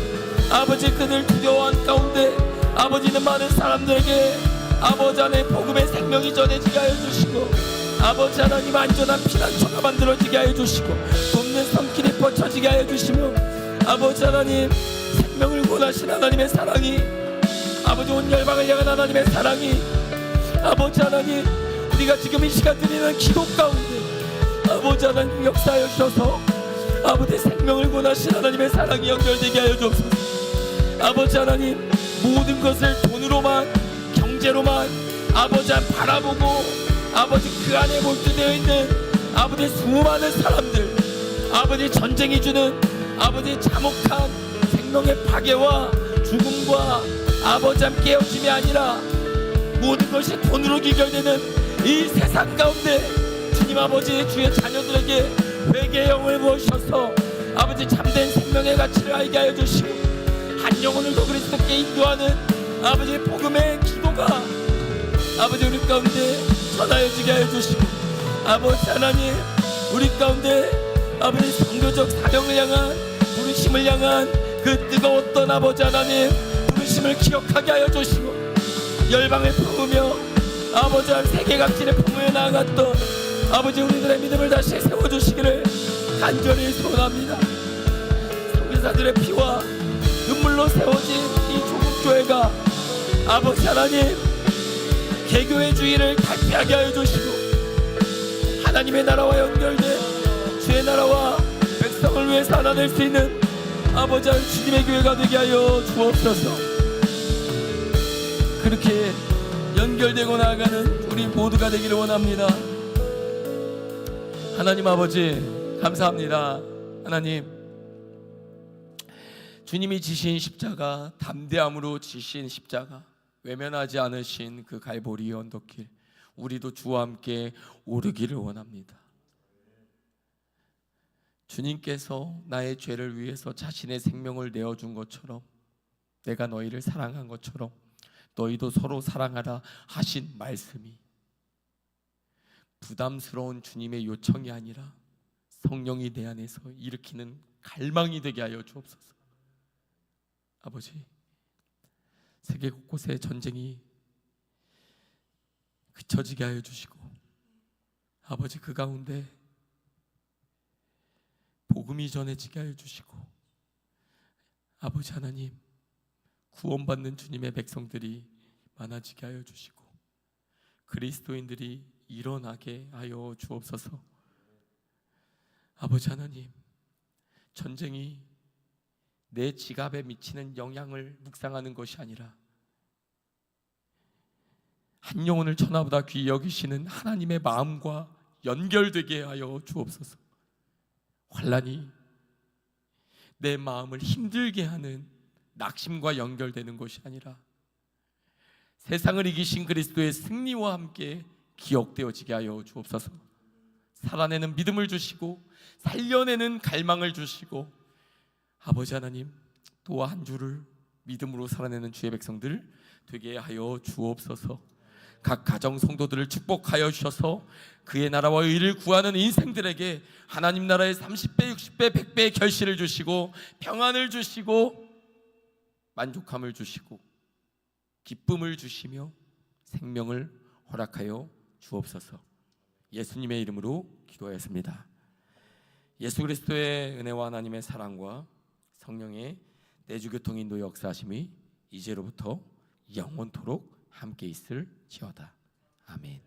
아버지 그들 두려워한 가운데 아버지는 많은 사람들에게 아버지 안에 복음의 생명이 전해지게 하여 주시고, 아버지 하나님 안전한 피난처가 만들어지게 하여 주시고, 돕는 손길이 뻗쳐지게 하여 주시며, 아버지 하나님 생명을 원하신 하나님의 사랑이, 아버지 온 열방을 향한 하나님의 사랑이, 아버지 하나님 우리가 지금 이 시간 드리는 기도 가운데 아버지 하나님 역사하여 주셔서 아버지 생명을 원하신 하나님의 사랑이 연결되게 하여 주옵소서. 아버지 하나님, 모든 것을 돈으로만, 경제로만 아버지 한 바라보고 아버지 그 안에 몰두되어 있는 아버지 수많은 사람들, 아버지 전쟁이 주는 아버지 참혹한 생명의 파괴와 죽음과 아버지 한 깨어짐이 아니라 모든 것이 돈으로 귀결되는 이 세상 가운데 주님 아버지, 주의 자녀들에게 회개의 영을 부으셔서 아버지 참된 생명의 가치를 알게 하여 주시고, 한 영혼을 더 그리스도께 인도하는 아버지의 복음의 기도가 아버지 우리 가운데 전하여지게 하여 주시고, 아버지 하나님 우리 가운데 아버지 선교적 사명을 향한 부르심을 향한 그 뜨거웠던 아버지 하나님 부르심을 기억하게 하여 주시고, 열방을 품으며 아버지 한 세계 각지를 품으며 나아갔던 아버지 우리들의 믿음을 다시 세워주시기를 간절히 소원합니다. 선교사들의 피와 눈물로 세워진 이 조국교회가 아버지 하나님 개교의 주의를 탈피하게 하여 주시고, 하나님의 나라와 연결된 주의 나라와 백성을 위해서 하나 될 수 있는 아버지 하나님 주님의 교회가 되게 하여 주옵소서. 그렇게 연결되고 나아가는 우리 모두가 되기를 원합니다. 하나님 아버지 감사합니다. 하나님 주님이 지신 십자가, 담대함으로 지신 십자가, 외면하지 않으신 그 갈보리 언덕길, 우리도 주와 함께 오르기를 원합니다. 주님께서 나의 죄를 위해서 자신의 생명을 내어준 것처럼, 내가 너희를 사랑한 것처럼 너희도 서로 사랑하라 하신 말씀이 부담스러운 주님의 요청이 아니라 성령이 내 안에서 일으키는 갈망이 되게 하여 주옵소서. 아버지, 세계 곳곳에 전쟁이 그쳐지게 하여 주시고, 아버지 그 가운데 복음이 전해지게 하여 주시고, 아버지 하나님 구원받는 주님의 백성들이 많아지게 하여 주시고, 그리스도인들이 일어나게 하여 주옵소서. 아버지 하나님, 전쟁이 내 지갑에 미치는 영향을 묵상하는 것이 아니라 한 영혼을 천하보다 귀히 여기시는 하나님의 마음과 연결되게 하여 주옵소서. 환난이 내 마음을 힘들게 하는 낙심과 연결되는 것이 아니라 세상을 이기신 그리스도의 승리와 함께 기억되어지게 하여 주옵소서. 살아내는 믿음을 주시고 살려내는 갈망을 주시고, 아버지 하나님 또 한 주를 믿음으로 살아내는 주의 백성들 되게 하여 주옵소서. 각 가정 성도들을 축복하여 주셔서 그의 나라와 의를 구하는 인생들에게 하나님 나라의 30배, 60배, 100배의 결실을 주시고 평안을 주시고 만족함을 주시고 기쁨을 주시며 생명을 허락하여 주옵소서. 예수님의 이름으로 기도하였습니다. 예수 그리스도의 은혜와 하나님의 사랑과 성령의 내주교통 인도 역사하심이 이제로부터 영원토록 함께 있을지어다. 아멘.